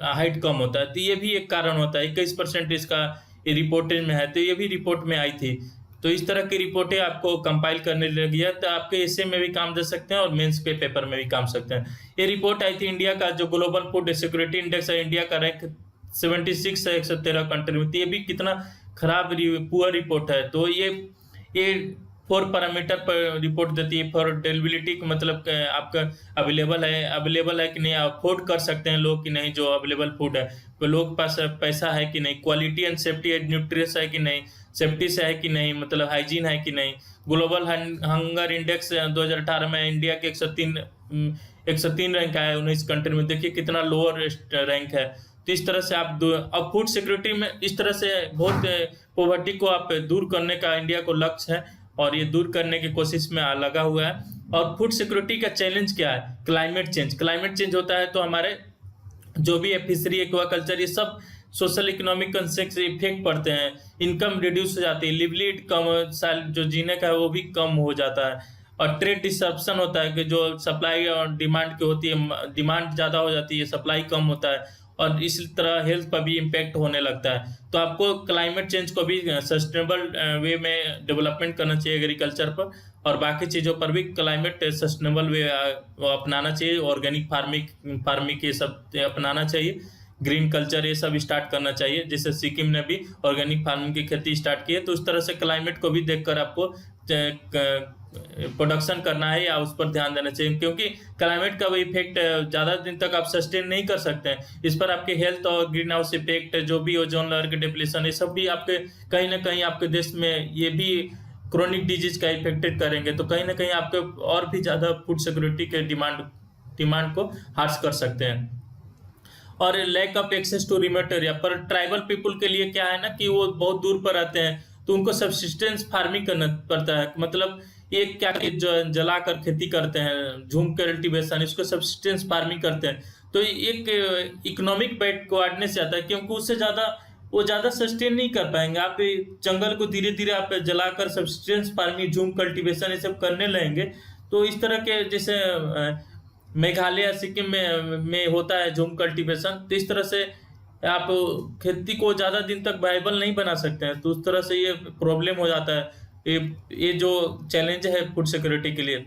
हाइट कम होता है। तो ये भी एक कारण होता है। 21% इसका ये रिपोर्टेज में है, तो ये भी रिपोर्ट में आई थी। तो इस तरह की रिपोर्टें आपको कंपाइल करने लगी है, तो आपके एसे में भी काम दे सकते हैं और मेंस के पेपर में भी काम सकते हैं। ये रिपोर्ट आई थी, इंडिया का जो ग्लोबल फूड सिक्योरिटी इंडेक्स है, इंडिया का रैंक 76 है 113 कंट्री में। तो ये भी कितना खराब पुअर रिपोर्ट है। तो ये 4 पैरामीटर पर रिपोर्ट देती है। फॉर अवेलेबिलिटी, मतलब आपका अवेलेबल है कि नहीं, अफोर्ड कर सकते हैं लोग कि नहीं जो अवेलेबल फूड है, तो लोग पास पैसा है कि नहीं, क्वालिटी एंड सेफ्टी न्यूट्रियस है कि नहीं, सेफ्टी से है कि नहीं, मतलब हाइजीन है कि नहीं। ग्लोबल हंगर इंडेक्स 2018 में इंडिया के 103 रैंक आया है 19 कंट्री में। देखिए कितना लोअर रैंक है। तो इस तरह से आप अब फूड सिक्योरिटी में इस तरह से बहुत पॉवर्टी को आप दूर करने का इंडिया को लक्ष्य है, और ये दूर करने की कोशिश में लगा हुआ है। और फूड सिक्योरिटी का चैलेंज क्या है? क्लाइमेट चेंज होता है, तो हमारे जो भी फिशरी, एक्वाकल्चर, ये सब सोशल इकोनॉमिक कंसेक्स इफेक्ट पड़ते हैं। इनकम रिड्यूस हो जाती है, लिवलीड कम, जो जीने का है वो भी कम हो जाता है। और ट्रेड डिसरप्शन होता है कि जो सप्लाई और डिमांड की होती है, डिमांड ज़्यादा हो जाती है, सप्लाई कम होता है, और इसी तरह हेल्थ पर भी इम्पैक्ट होने लगता है। तो आपको क्लाइमेट चेंज को भी सस्टेनेबल वे में डेवलपमेंट करना चाहिए एग्रीकल्चर पर, और बाकी चीज़ों पर भी क्लाइमेट सस्टेनेबल वे अपनाना चाहिए। ऑर्गेनिक फार्मिंग ये सब अपनाना चाहिए, ग्रीन कल्चर ये सब स्टार्ट करना चाहिए। जैसे सिक्किम ने भी ऑर्गेनिक फार्मिंग की खेती स्टार्ट की है। तो उस तरह से क्लाइमेट को भी देखकर आपको प्रोडक्शन करना है या उस पर ध्यान देना चाहिए, क्योंकि क्लाइमेट का वो इफेक्ट ज़्यादा दिन तक आप सस्टेन नहीं कर सकते हैं। इस पर आपके हेल्थ और ग्रीन हाउस इफेक्ट, जो भी ओजोन लेयर के डिप्लीशन, ये सब भी आपके कहीं ना कहीं आपके देश में ये भी क्रोनिक डिजीज का इफेक्टेड करेंगे। तो कहीं ना कहीं आपके और भी ज़्यादा फूड सिक्योरिटी के डिमांड को हार्श कर सकते हैं। और lack of access to remote area पर ट्राइबल पीपुल के लिए क्या है ना कि वो बहुत दूर पर रहते हैं, तो उनको सब्सिस्टेंस फार्मिंग करना पड़ता है। मतलब ये क्या जो जलाकर खेती करते हैं, झूम कल्टीवेशन, इसको सब्सिस्टेंस फार्मिंग करते हैं। तो एक इकोनॉमिक बैक कोऑर्डिनेट से आता है, क्योंकि उससे ज़्यादा सस्टेन नहीं कर पाएंगे। आप जंगल को धीरे धीरे आप जलाकर सब्सिस्टेंस फार्मिंग, झूम कल्टीवेशन ये सब करने लगेंगे, तो इस तरह के जैसे मेघालय सिक्किम में होता है झूम कल्टीवेशन, तो इस तरह से आप खेती को ज़्यादा दिन तक वायबल नहीं बना सकते हैं, तो उस तरह से ये प्रॉब्लम हो जाता है। ये जो चैलेंज है फूड सिक्योरिटी के लिए।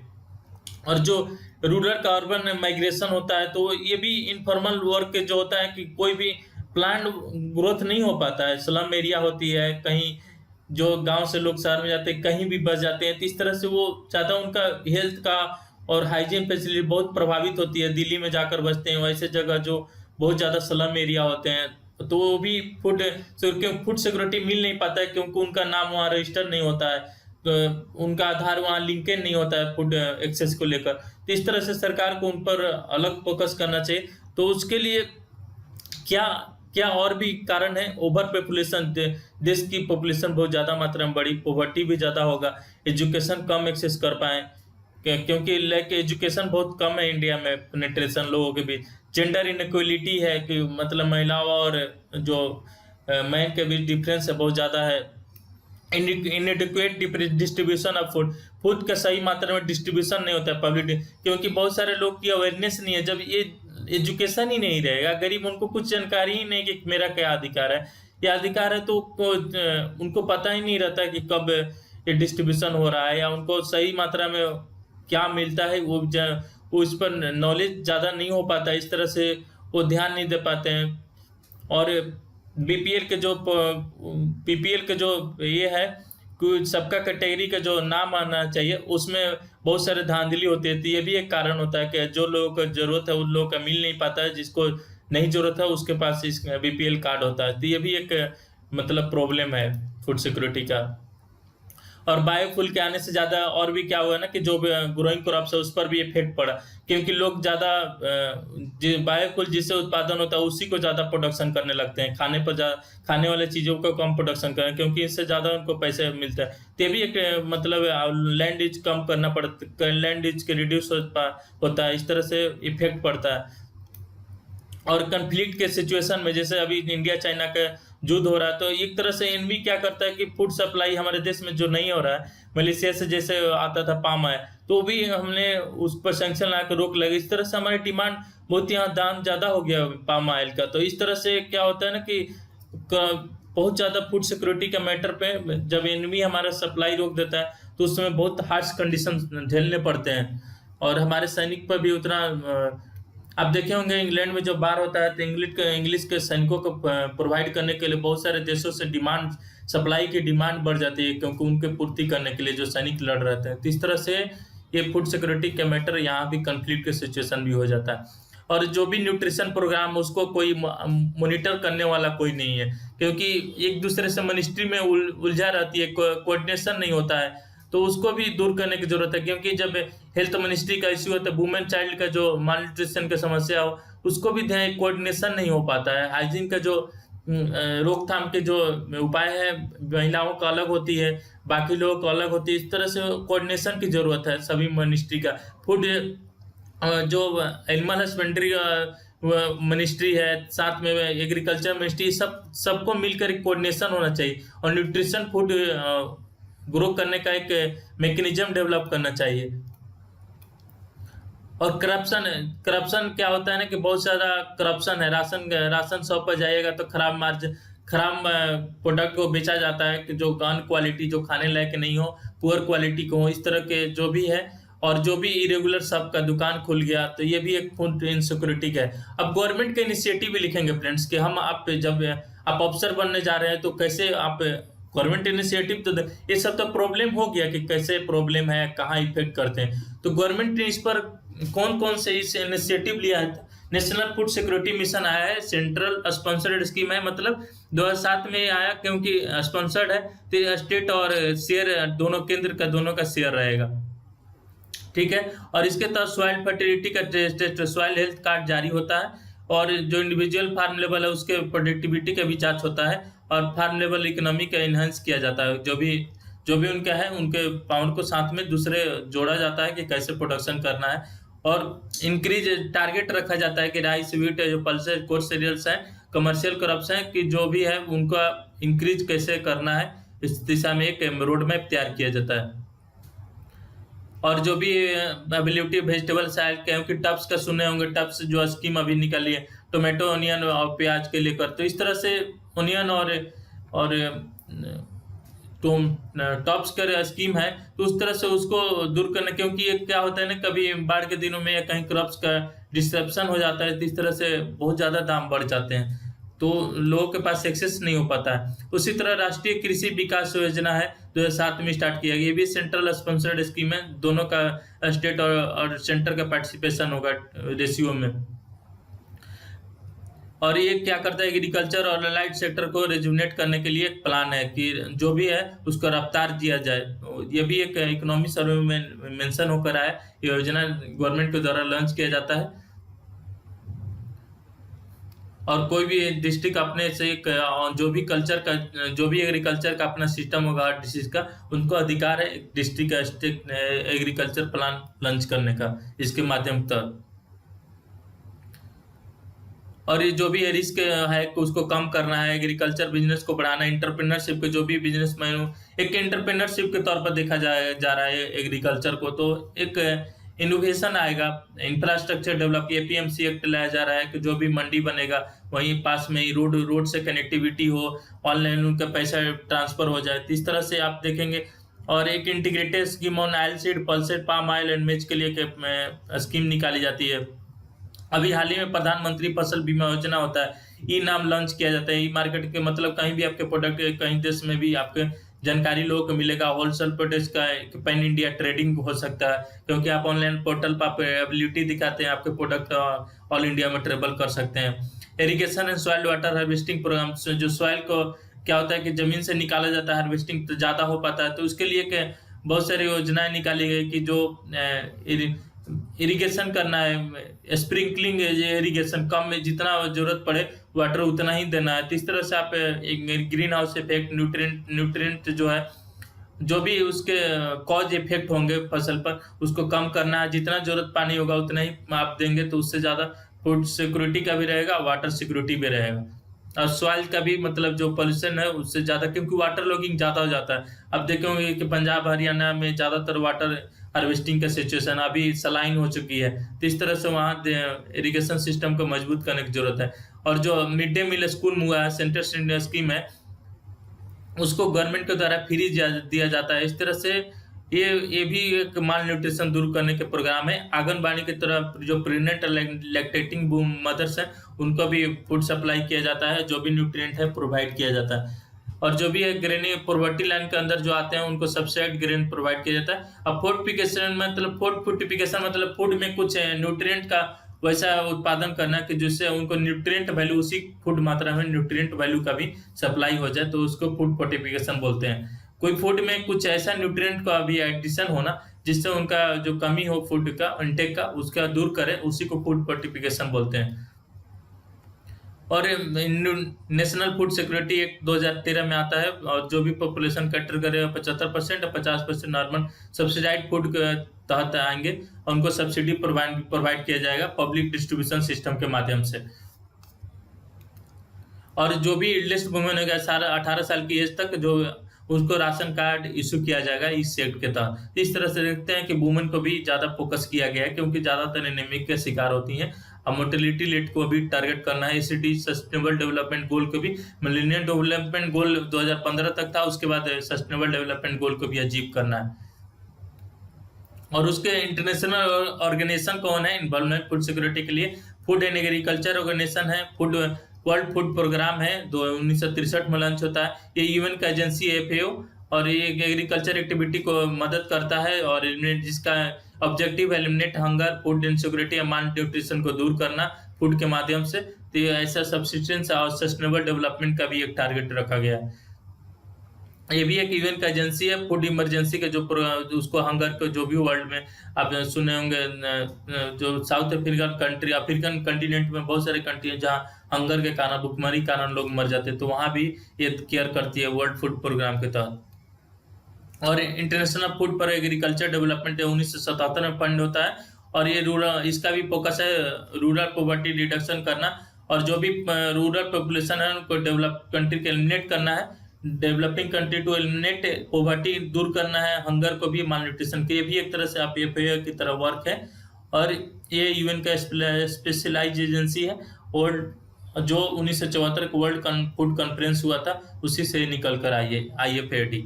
और जो रूरल का अर्बन माइग्रेशन होता है, तो ये भी इनफॉर्मल वर्क जो होता है कि कोई भी प्लान ग्रोथ नहीं हो पाता है। स्लम एरिया होती है, कहीं जो गांव से लोग शहर में जाते हैं कहीं भी बस जाते हैं, तो इस तरह से वो ज़्यादा उनका हेल्थ का और हाइजीन फैसिलिटी बहुत प्रभावित होती है। दिल्ली में जाकर बसते हैं, वैसे जगह जो बहुत ज़्यादा स्लम एरिया होते हैं, तो वो भी फूड सिक्योरिटी मिल नहीं पाता है, क्योंकि उनका नाम वहाँ रजिस्टर नहीं होता है, तो उनका आधार वहाँ लिंकेज नहीं होता है फूड एक्सेस को लेकर। तो इस तरह से सरकार को उन पर अलग फोकस करना चाहिए। तो उसके लिए क्या क्या और भी कारण है? ओवर पॉपुलेशन, देश की पॉपुलेशन बहुत ज़्यादा मात्रा में बढ़ी, पॉवर्टी भी ज़्यादा होगा, एजुकेशन कम एक्सेस कर पाए, क्योंकि लाइक एजुकेशन बहुत कम है इंडिया में, पेनिट्रेशन लोगों के बीच, जेंडर इनक्वलिटी है कि मतलब महिलाओं और जो मैन के बीच डिफरेंस है बहुत ज़्यादा है, इनएडिक्वेट डिस्ट्रीब्यूशन ऑफ फूड, फूड का सही मात्रा में डिस्ट्रीब्यूशन नहीं होता है पब्लिक, क्योंकि बहुत सारे लोग की अवेयरनेस नहीं है। जब ये एजुकेशन ही नहीं रहेगा, गरीब उनको कुछ जानकारी ही नहीं कि मेरा क्या अधिकार है, या अधिकार है तो उनको पता ही नहीं रहता कि कब ये डिस्ट्रीब्यूशन हो रहा है, या उनको सही मात्रा में क्या मिलता है, वो इस पर नॉलेज ज़्यादा नहीं हो पाता, इस तरह से वो ध्यान नहीं दे पाते हैं। और बीपीएल के जो ये है कि सबका कैटेगरी का जो नाम आना चाहिए, उसमें बहुत सारे धांधली होती है। तो ये भी एक कारण होता है कि जो लोगों को जरूरत है उन लोगों का मिल नहीं पाता है, जिसको नहीं जरूरत है उसके पास इस बीपीएल कार्ड होता है। तो ये भी एक मतलब प्रॉब्लम है फूड सिक्योरिटी का। और बायोफ्यूल के आने से ज़्यादा और भी क्या हुआ ना कि जो ग्रोइंग क्रॉप्स है उस पर भी इफेक्ट पड़ा, क्योंकि लोग ज़्यादा बायोफ्यूल जिससे उत्पादन होता है उसी को ज़्यादा प्रोडक्शन करने लगते हैं, खाने वाले चीज़ों को कम प्रोडक्शन करें, क्योंकि इससे ज़्यादा उनको पैसे मिलता है। तो ये भी एक मतलब लैंड यूज कम करना पड़ता, लैंड यूज के रिड्यूस होता है, इस तरह से इफेक्ट पड़ता है। और कंफ्लिक्ट के सिचुएशन में, जैसे अभी इंडिया चाइना का युद्ध हो रहा है, तो एक तरह से एनवी क्या करता है कि फूड सप्लाई हमारे देश में जो नहीं हो रहा है, मलेशिया से जैसे आता था पाम ऑयल, तो भी हमने उस पर सैंक्शन लगा कर रोक लगी। इस तरह से हमारी डिमांड बहुत, यहाँ दाम ज़्यादा हो गया पाम ऑयल का। तो इस तरह से क्या होता है ना कि बहुत ज़्यादा फूड सिक्योरिटी के मैटर पे जब एनवी हमारा सप्लाई रोक देता है तो उसमें बहुत हार्श कंडीशन झेलने पड़ते हैं, और हमारे सैनिक पर भी उतना आप देखे होंगे इंग्लैंड में जब बार होता है तो इंग्लिश के सैनिकों को प्रोवाइड करने के लिए बहुत सारे देशों से डिमांड, सप्लाई की डिमांड बढ़ जाती है, क्योंकि उनके पूर्ति करने के लिए जो सैनिक लड़ रहते हैं। तो इस तरह से ये फूड सिक्योरिटी के मैटर यहाँ भी कंफ्लिक्ट के सिचुएशन भी हो जाता है। और जो भी न्यूट्रिशन प्रोग्राम उसको कोई मॉनिटर करने वाला कोई नहीं है, क्योंकि एक दूसरे से मिनिस्ट्री में उलझा रहती है, कोऑर्डिनेशन नहीं होता है, तो उसको भी दूर करने की जरूरत है। क्योंकि जब हेल्थ मिनिस्ट्री का इश्यू होता है, वुमेन चाइल्ड का जो माल न्यूट्रिशन की समस्या हो, उसको भी ध्यान, कोऑर्डिनेशन नहीं हो पाता है। हाइजीन का जो रोकथाम के जो उपाय है, महिलाओं का अलग होती है, बाकी लोगों को अलग होती है, इस तरह से कोऑर्डिनेशन की जरूरत है सभी मिनिस्ट्री का। फूड जो एनिमल हस्बेंड्री मिनिस्ट्री है, साथ में एग्रीकल्चर मिनिस्ट्री, सबको मिलकर एक कोऑर्डिनेशन होना चाहिए, और न्यूट्रिशन फूड ग्रो करने का एक मैकेनिज्म डेवलप करना चाहिए। और करप्शन क्या होता है ना कि बहुत ज़्यादा करप्शन है। राशन शॉप पर जाइएगा तो खराब प्रोडक्ट को बेचा जाता है, कि जो अनक्वालिटी, जो खाने लायक नहीं हो, पुअर क्वालिटी को हो, इस तरह के जो भी है। और जो भी इरेगुलर शॉप का दुकान खुल गया, तो ये भी एक फूड इनसिक्योरिटी का है। अब गवर्नमेंट के इनिशिएटिव भी लिखेंगे फ्रेंड्स कि हम जब आप अफसर बनने जा रहे हैं तो कैसे आप गवर्नमेंट इनिशिएटिव, तो ये सब तो प्रॉब्लम हो गया कि कैसे प्रॉब्लम है, कहाँ इफेक्ट करते हैं। तो गवर्नमेंट ने इस पर कौन से इस इनिशिएटिव लिया है? नेशनल फूड सिक्योरिटी मिशन आया है, सेंट्रल स्पॉन्सर्ड स्कीम है, मतलब 2007 में आया, क्योंकि स्पॉन्सर्ड है तो स्टेट और शेयर दोनों, केंद्र का दोनों का शेयर रहेगा, ठीक है। और इसके तहत सॉइल फर्टिलिटी का टेस्ट, सॉइल हेल्थ कार्ड जारी होता है, और जो इंडिविजुअल फार्म लेवल है उसके प्रोडक्टिविटी का भी जांच होता है, और फार्म लेवल इकोनॉमी का इन्हांस किया जाता है। जो भी उनका है, उनके पावर को साथ में दूसरे जोड़ा जाता है कि कैसे प्रोडक्शन करना है, और इंक्रीज टारगेट रखा जाता है कि राइस, व्हीट, जो पल्सेस, कोर्स सीरियल्स हैं, कमर्शियल क्रॉप्स हैं, कि जो भी है उनका इंक्रीज कैसे करना है, इस दिशा में एक रोड मैप तैयार किया जाता है। और जो भी अवेलेबिलिटी वेजिटेबल्स है, क्योंकि टप्स का सुने होंगे, टप्स जो स्कीम अभी निकली है टोमेटो, ऑनियन और प्याज के लिए करते, तो इस तरह से ऑनियन और तो टॉप्स का स्कीम है, तो उस तरह से उसको दूर करना, क्योंकि ये क्या होता है ना, कभी बाढ़ के दिनों में या कहीं क्रॉप्स का डिस्ट्रप्शन हो जाता है, तो इस तरह से बहुत ज़्यादा दाम बढ़ जाते हैं, तो लोगों के पास एक्सेस नहीं हो पाता है। उसी तरह राष्ट्रीय कृषि विकास योजना है, 2007 में स्टार्ट किया गया, ये भी सेंट्रल स्पॉन्सर्ड स्कीम है, दोनों का स्टेट और सेंटर का पार्टिसिपेशन होगा रेशियो में। और ये क्या करता है, एग्रीकल्चर और अलाइड सेक्टर को रेजुनेट करने के लिए एक प्लान है कि जो भी है उसको रफ्तार दिया जाए। ये भी एक इकोनॉमी सर्वे में मेंशन होकर आया, ये योजना गवर्नमेंट के द्वारा लॉन्च किया जाता है। और कोई भी डिस्ट्रिक्ट अपने से जो भी कल्चर का, जो भी एग्रीकल्चर का अपना सिस्टम होगा डिस्ट्रिक्ट का, उनको अधिकार है डिस्ट्रिक्ट का स्टेट एग्रीकल्चर प्लान लॉन्च करने का, इसके माध्यम तक। और ये जो भी रिस्क है उसको कम करना है, एग्रीकल्चर बिजनेस को बढ़ाना, इंटरप्रेन्योरशिप के जो भी बिजनेसमैन हो, एक एंटरप्रेन्योरशिप के तौर पर देखा जा रहा है एग्रीकल्चर को, तो एक इनोवेशन आएगा, इंफ्रास्ट्रक्चर डेवलप, एपीएमसी एक्ट लाया जा रहा है कि जो भी मंडी बनेगा वहीं पास में ही रोड से कनेक्टिविटी हो, ऑनलाइन उनका पैसा ट्रांसफर हो जाए, तो इस तरह से आप देखेंगे। और एक integrated scheme on oil seed, pulsed palm oil and मिर्च के लिए स्कीम निकाली जाती है। अभी हाल ही में प्रधानमंत्री फसल बीमा योजना होता है, ई नाम लॉन्च किया जाता है। ई मार्केट के मतलब कहीं भी आपके प्रोडक्ट, कहीं देश में भी आपके जानकारी लोगों को मिलेगा, होलसेल प्रोडक्ट्स का पैन इंडिया ट्रेडिंग हो सकता है, क्योंकि आप ऑनलाइन पोर्टल पर आप एबिलिटी दिखाते हैं, आपके प्रोडक्ट ऑल इंडिया में ट्रेवल कर सकते हैं। Irrigation and soil water harvesting programme, जो सॉइल को क्या होता है कि जमीन से निकाला जाता है, हार्वेस्टिंग तो ज़्यादा हो पाता है, तो उसके लिए बहुत सारी योजनाएं निकाली गई कि जो इरिगेशन करना है, स्प्रिंकलिंग इरिगेशन, कम में जितना जरूरत पड़े वाटर उतना ही देना है। तो इस तरह से आप एक ग्रीन हाउस इफेक्ट, न्यूट्रिएंट जो है, जो भी उसके कॉज इफेक्ट होंगे फसल पर, उसको कम करना है। जितना जरूरत पानी होगा उतना ही आप देंगे, तो उससे ज़्यादा फूड सिक्योरिटी का भी रहेगा, वाटर सिक्योरिटी भी रहेगा, और सॉइल का भी मतलब जो पोल्यूशन है उससे ज़्यादा, क्योंकि वाटर लॉगिंग ज़्यादा हो जाता है। अब देखेंगे कि पंजाब हरियाणा में ज़्यादातर वाटर हार्वेस्टिंग का सिचुएशन अभी सलाइन हो चुकी है, तो इस तरह से वहाँ इरिगेशन सिस्टम को मजबूत करने की जरूरत है। और जो मिड डे मील स्कूल हुआ है, सेंट्रल स्कीम है, उसको गवर्नमेंट के द्वारा फ्री दिया जाता है। इस तरह से ये भी एक माल न्यूट्रिशन दूर करने के प्रोग्राम है। आंगनबाड़ी की तरफ जो प्रेग्नेंट लैक्टेटिंग मदर्स हैं उनको भी फूड सप्लाई किया जाता है, जो भी न्यूट्रिएंट है प्रोवाइड किया जाता है। और जो भी है ग्रेनी पॉवर्टी लाइन के अंदर जो आते हैं उनको सब्सिडाइज्ड ग्रेन प्रोवाइड किया जाता है। अब फोर्टिफिकेशन मतलब फोर्टिफिकेशन मतलब फूड में कुछ न्यूट्रिएंट का वैसा उत्पादन करना कि जिससे उनको न्यूट्रिएंट वैल्यू, उसी फूड मात्रा में न्यूट्रिएंट वैल्यू का भी सप्लाई हो जाए, तो उसको फूड फोर्टिफिकेशन बोलते हैं। कोई फूड में कुछ ऐसा न्यूट्रिएंट का भी एडिशन होना जिससे उनका जो कमी हो फूड का इंटेक का, उसका दूर करे, उसी को फूड फोर्टिफिकेशन बोलते हैं। और नेशनल फूड सिक्योरिटी एक्ट 2013 में आता है, और जो भी पॉपुलेशन कैटर करेगा 75% और 50% नॉर्मल सब्सिडाइज फूड के तहत आएंगे, और उनको सब्सिडी प्रोवाइड किया जाएगा पब्लिक डिस्ट्रीब्यूशन सिस्टम के माध्यम से। और जो भी लिस्ट वुमेन होगा 18 साल की एज तक, जो उसको राशन कार्ड इशू किया जाएगा इस एक्ट के तहत। इस तरह से देखते हैं कि वुमेन को भी ज़्यादा फोकस किया गया है, क्योंकि ज़्यादातर एनीमिक के शिकार होती हैं। अब मोर्टेलिटी रेट को भी टारगेट करना है, एसीडी सस्टेनेबल डेवलपमेंट गोल को भी, मिलेनियम डेवलपमेंट गोल 2015 तक था, उसके बाद सस्टेनेबल डेवलपमेंट गोल को भी अचीव करना है। और उसके इंटरनेशनल ऑर्गेनाइजेशन कौन है इन्वॉल्वमेंट फूड सिक्योरिटी के लिए? फूड एंड एग्रीकल्चर ऑर्गेनाइजेशन है, वर्ल्ड फूड प्रोग्राम है, 1963 में लॉन्च होता है। ये यूएन का एजेंसी है, FAO, और ये एग्रीकल्चर एक्टिविटी को मदद करता है, और जिसका ऑब्जेक्टिव है एलिमिनेट हंगर, फूड इनसिक्योरिटी या माल न्यूट्रिशन को दूर करना फूड के माध्यम से। तो ये ऐसा सब्सिस्टेंस और सस्टेनेबल डेवलपमेंट का भी एक टारगेट रखा गया है। ये भी एक यूएन का एजेंसी है, फूड इमरजेंसी के जो उसको हंगर को जो भी वर्ल्ड में आप सुने होंगे, जो south African country, African continent में बहुत सारे कंट्री हैं जहाँ हंगर के कारण, भुखमरी के कारण लोग मर जाते हैं, तो वहाँ भी ये केयर करती है वर्ल्ड फूड प्रोग्राम के तहत। और इंटरनेशनल फूड पर एग्रीकल्चर डेवलपमेंट 1977 में फंड होता है, और ये रूरल, इसका भी फोकस है रूरल पॉवर्टी रिडक्शन करना, और जो भी रूरल पॉपुलेशन है उनको डेवलप कंट्री के एलिमिनेट करना है, developing country to eliminate poverty, दूर करना है हंगर को भी, माल न्यूट्रिशन के, ये भी एक तरह से आप FAO की तरह वर्क है। और ये UN का स्पेशलाइज एजेंसी है, और जो 1974 को वर्ल्ड फूड कॉन्फ्रेंस हुआ था उसी से निकल कर आई है IFAD।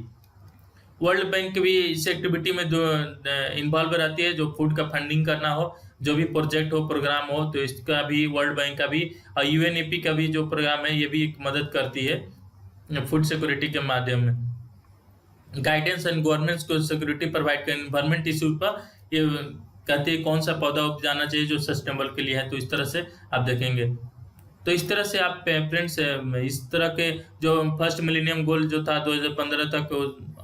वर्ल्ड बैंक भी इस एक्टिविटी में जो इन्वॉल्व रहती है, जो फूड का फंडिंग करना हो, जो भी प्रोजेक्ट हो, प्रोग्राम हो, तो इसका भी वर्ल्ड बैंक का भी और UNEP का भी जो प्रोग्राम है ये भी एक मदद करती है फूड सिक्योरिटी के माध्यम में। गाइडेंस एंड गवर्नमेंट्स को सिक्योरिटी प्रोवाइड कर इन्वायरमेंट इशू पर ये कहते हैं कौन सा पौधा उपजाना चाहिए जो सस्टेनेबल के लिए है, तो इस तरह से आप देखेंगे। तो इस तरह से आप फ्रेंड्स इस तरह के जो फर्स्ट मिलेनियम गोल जो था 2015 तक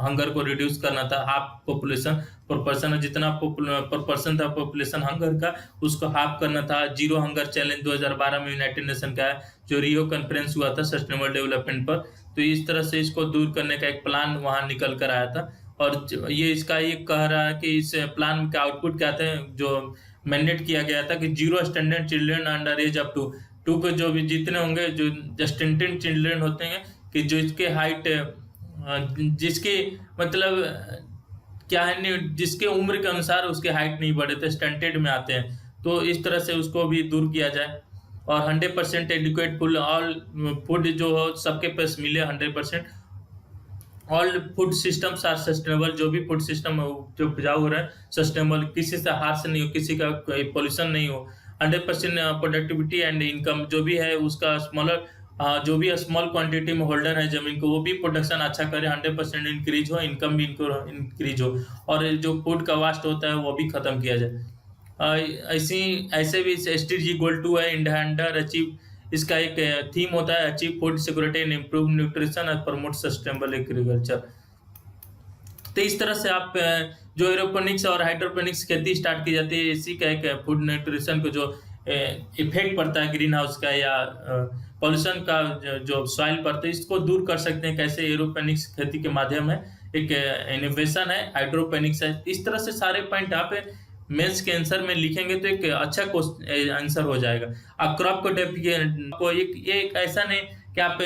हंगर को रिड्यूस करना था, हाफ पॉपुलेशन पर पर्सन, जितना पर पर्सन था पॉपुलेशन हंगर का उसको हाफ करना था। जीरो हंगर चैलेंज 2012 में यूनाइटेड नेशन का है, जो रियो कॉन्फ्रेंस हुआ था सस्टेनेबल डेवलपमेंट पर, तो इस तरह से इसको दूर करने का एक प्लान वहां निकल कर आया था। और ये इसका ये कह रहा है कि इस प्लान का आउटपुट क्या थे, जो मैंडेट किया गया था कि 0 standard children under age up to को जो भी जितने होंगे, जो स्टैंडर्ड चिल्ड्रन होते हैं कि जो इसके हाइट जिसके मतलब क्या है, जिसके उम्र के अनुसार उसके हाइट नहीं बढ़े थे, स्टंटेड में आते हैं, तो इस तरह से उसको भी दूर किया जाए। और 100% एडिक्वेट फुल ऑल फूड जो हो सबके पास मिले 100%। All food systems are sustainable, जो भी फूड सिस्टम जो उपजाऊ हो रहा है सस्टेनेबल, किसी से हार्श नहीं हो, किसी का कोई पॉल्यूशन नहीं हो। 100% प्रोडक्टिविटी एंड इनकम जो भी है उसका स्मॉलर जो भी स्मॉल क्वांटिटी में होल्डर है जमीन को, वो भी प्रोडक्शन अच्छा करे, 100% इंक्रीज हो, इनकम भी इंक्रीज हो, और जो फूड का वास्ट होता है वो भी खत्म किया जाए। ऐसे भी SDG गोल 2 है, इंडिया अचीव, इसका एक थीम होता है achieve food security and improve nutrition and promote sustainable agriculture. तो इस तरह से आप जो एरोपोनिक्स और हाइड्रोपोनिक्स खेती स्टार्ट की जाती है, इसी का एक फूड न्यूट्रिशन को जो इफेक्ट पड़ता है ग्रीन हाउस का या पॉल्यूशन का जो सॉइल पर, तो इसको दूर कर सकते हैं कैसे, एरोपोनिक्स खेती के माध्यम है, एक इनोवेशन है, हाइड्रोपोनिक्स है। इस तरह से सारे पॉइंट आप मेंस के आंसर में लिखेंगे तो एक अच्छा आंसर हो जाएगा। अब क्रॉप को ये एक ऐसा नहीं कि आप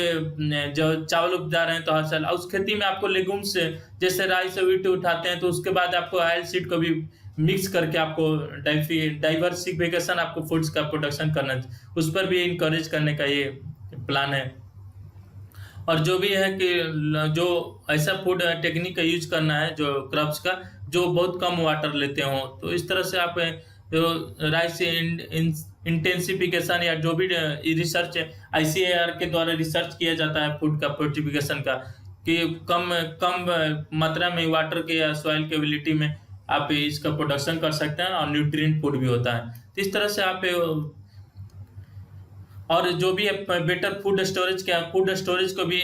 जो चावल उपजा रहे हैं तो हर साल उस खेती में आपको लेगुम्स जैसे राइस वीट उठाते हैं, तो उसके बाद आपको ऑयल सीड को भी मिक्स करके आपको डाइवर्सिफिकेशन आपको फूड्स का प्रोडक्शन करना, उस पर भी इनकरेज करने का ये प्लान है। और जो भी है कि जो ऐसा फूड टेक्निक का यूज करना है जो क्रॉप्स का जो बहुत कम वाटर लेते हो, तो इस तरह से आप जो राइस इंटेंसिफिकेशन या जो भी रिसर्च ICAR के द्वारा रिसर्च किया जाता है फूड का फोर्टिफिकेशन का, कि कम मात्रा में वाटर के या सॉइल के एबिलिटी में आप इसका प्रोडक्शन कर सकते हैं, और न्यूट्रिएंट फूड भी होता है। तो इस तरह से आप और जो भी बेटर फूड स्टोरेज को भी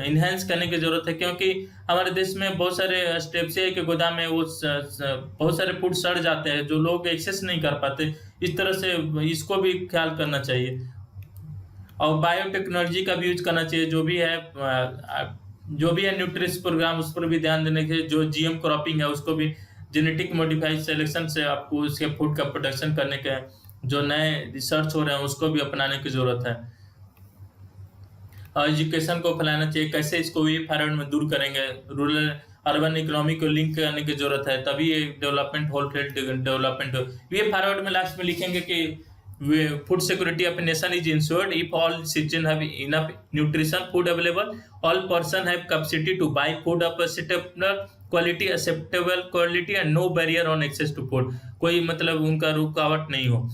इन्हेंस करने की जरूरत है, क्योंकि हमारे देश में बहुत सारे स्टेप्स है कि गोदाम में वो बहुत सारे फूड सड़ जाते हैं जो लोग एक्सेस नहीं कर पाते। इस तरह से इसको भी ख्याल करना चाहिए, और बायोटेक्नोलॉजी का भी यूज करना चाहिए। जो भी है न्यूट्रिश प्रोग्राम, उस पर भी ध्यान देने के, जो GM क्रॉपिंग है उसको भी जेनेटिक मॉडिफाइड सिलेक्शन से आपको उसके फूड का प्रोडक्शन करने के जो नए रिसर्च हो रहे हैं उसको भी अपनाने की जरूरत है। और एजुकेशन को फैलाना चाहिए, कैसे इसको वे फॉरवर्ड में दूर करेंगे, रूरल अर्बन इकोनॉमी को लिंक करने की जरूरत है, तभी ये डेवलपमेंट होल फील्ड डेवलपमेंट हो। वे फॉरवर्ड में लास्ट में लिखेंगे कि food security of nation is ensured if all citizen have enough nutrition food available, all person have capacity to buy food of acceptable quality and no barrier on access to food, कोई मतलब उनका रुकावट नहीं हो।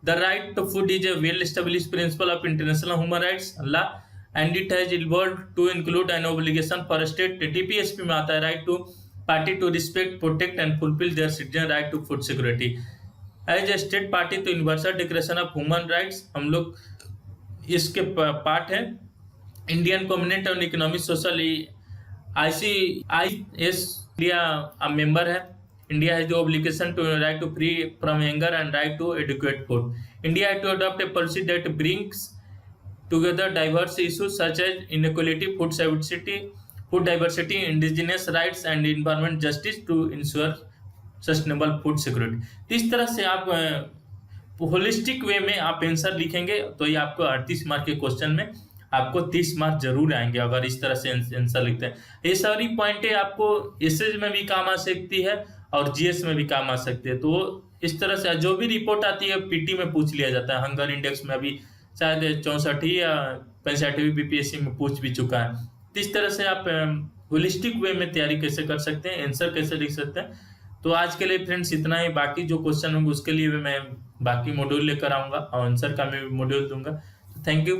The right to food is a well-established principle of international human rights law, and it has evolved to include an obligation for a state, TPSP में आता है, right to party to respect, protect and fulfill their citizen right to food security. As a state party to Universal Declaration of Human Rights, हम लोग इसके part है। Indian community on economic social ICIS India member है। India has the obligation to right to free from hunger and right to adequate food. India has to adopt a policy that brings together diverse issues such as inequality, food diversity, indigenous rights and environment justice to ensure sustainable food security. इस तरह से आप holistic way में आप answer लिखेंगे तो ये आपको 38 मार्क के क्वेश्चन में आपको 30 मार्क्स जरूर आएंगे अगर इस तरह से आंसर लिखते हैं। ये सारी पॉइंटें आपको एसएस में भी काम आ सकती है और जीएस में भी काम आ सकती है। तो इस तरह से जो भी रिपोर्ट आती है पीटी में पूछ लिया जाता है। हंगर इंडेक्स में अभी शायद 64 या 65 बीपीएससी में पूछ भी चुका है। तो इस तरह से आप होलिस्टिक वे में तैयारी कैसे कर सकते हैं, आंसर कैसे लिख सकते हैं। तो आज के लिए फ्रेंड्स इतना ही। बाकी जो क्वेश्चन होंगे उसके लिए भी मैं बाकी मॉड्यूल लेकर आऊंगा और आंसर का मैं मॉड्यूल दूंगा। तो थैंक यू।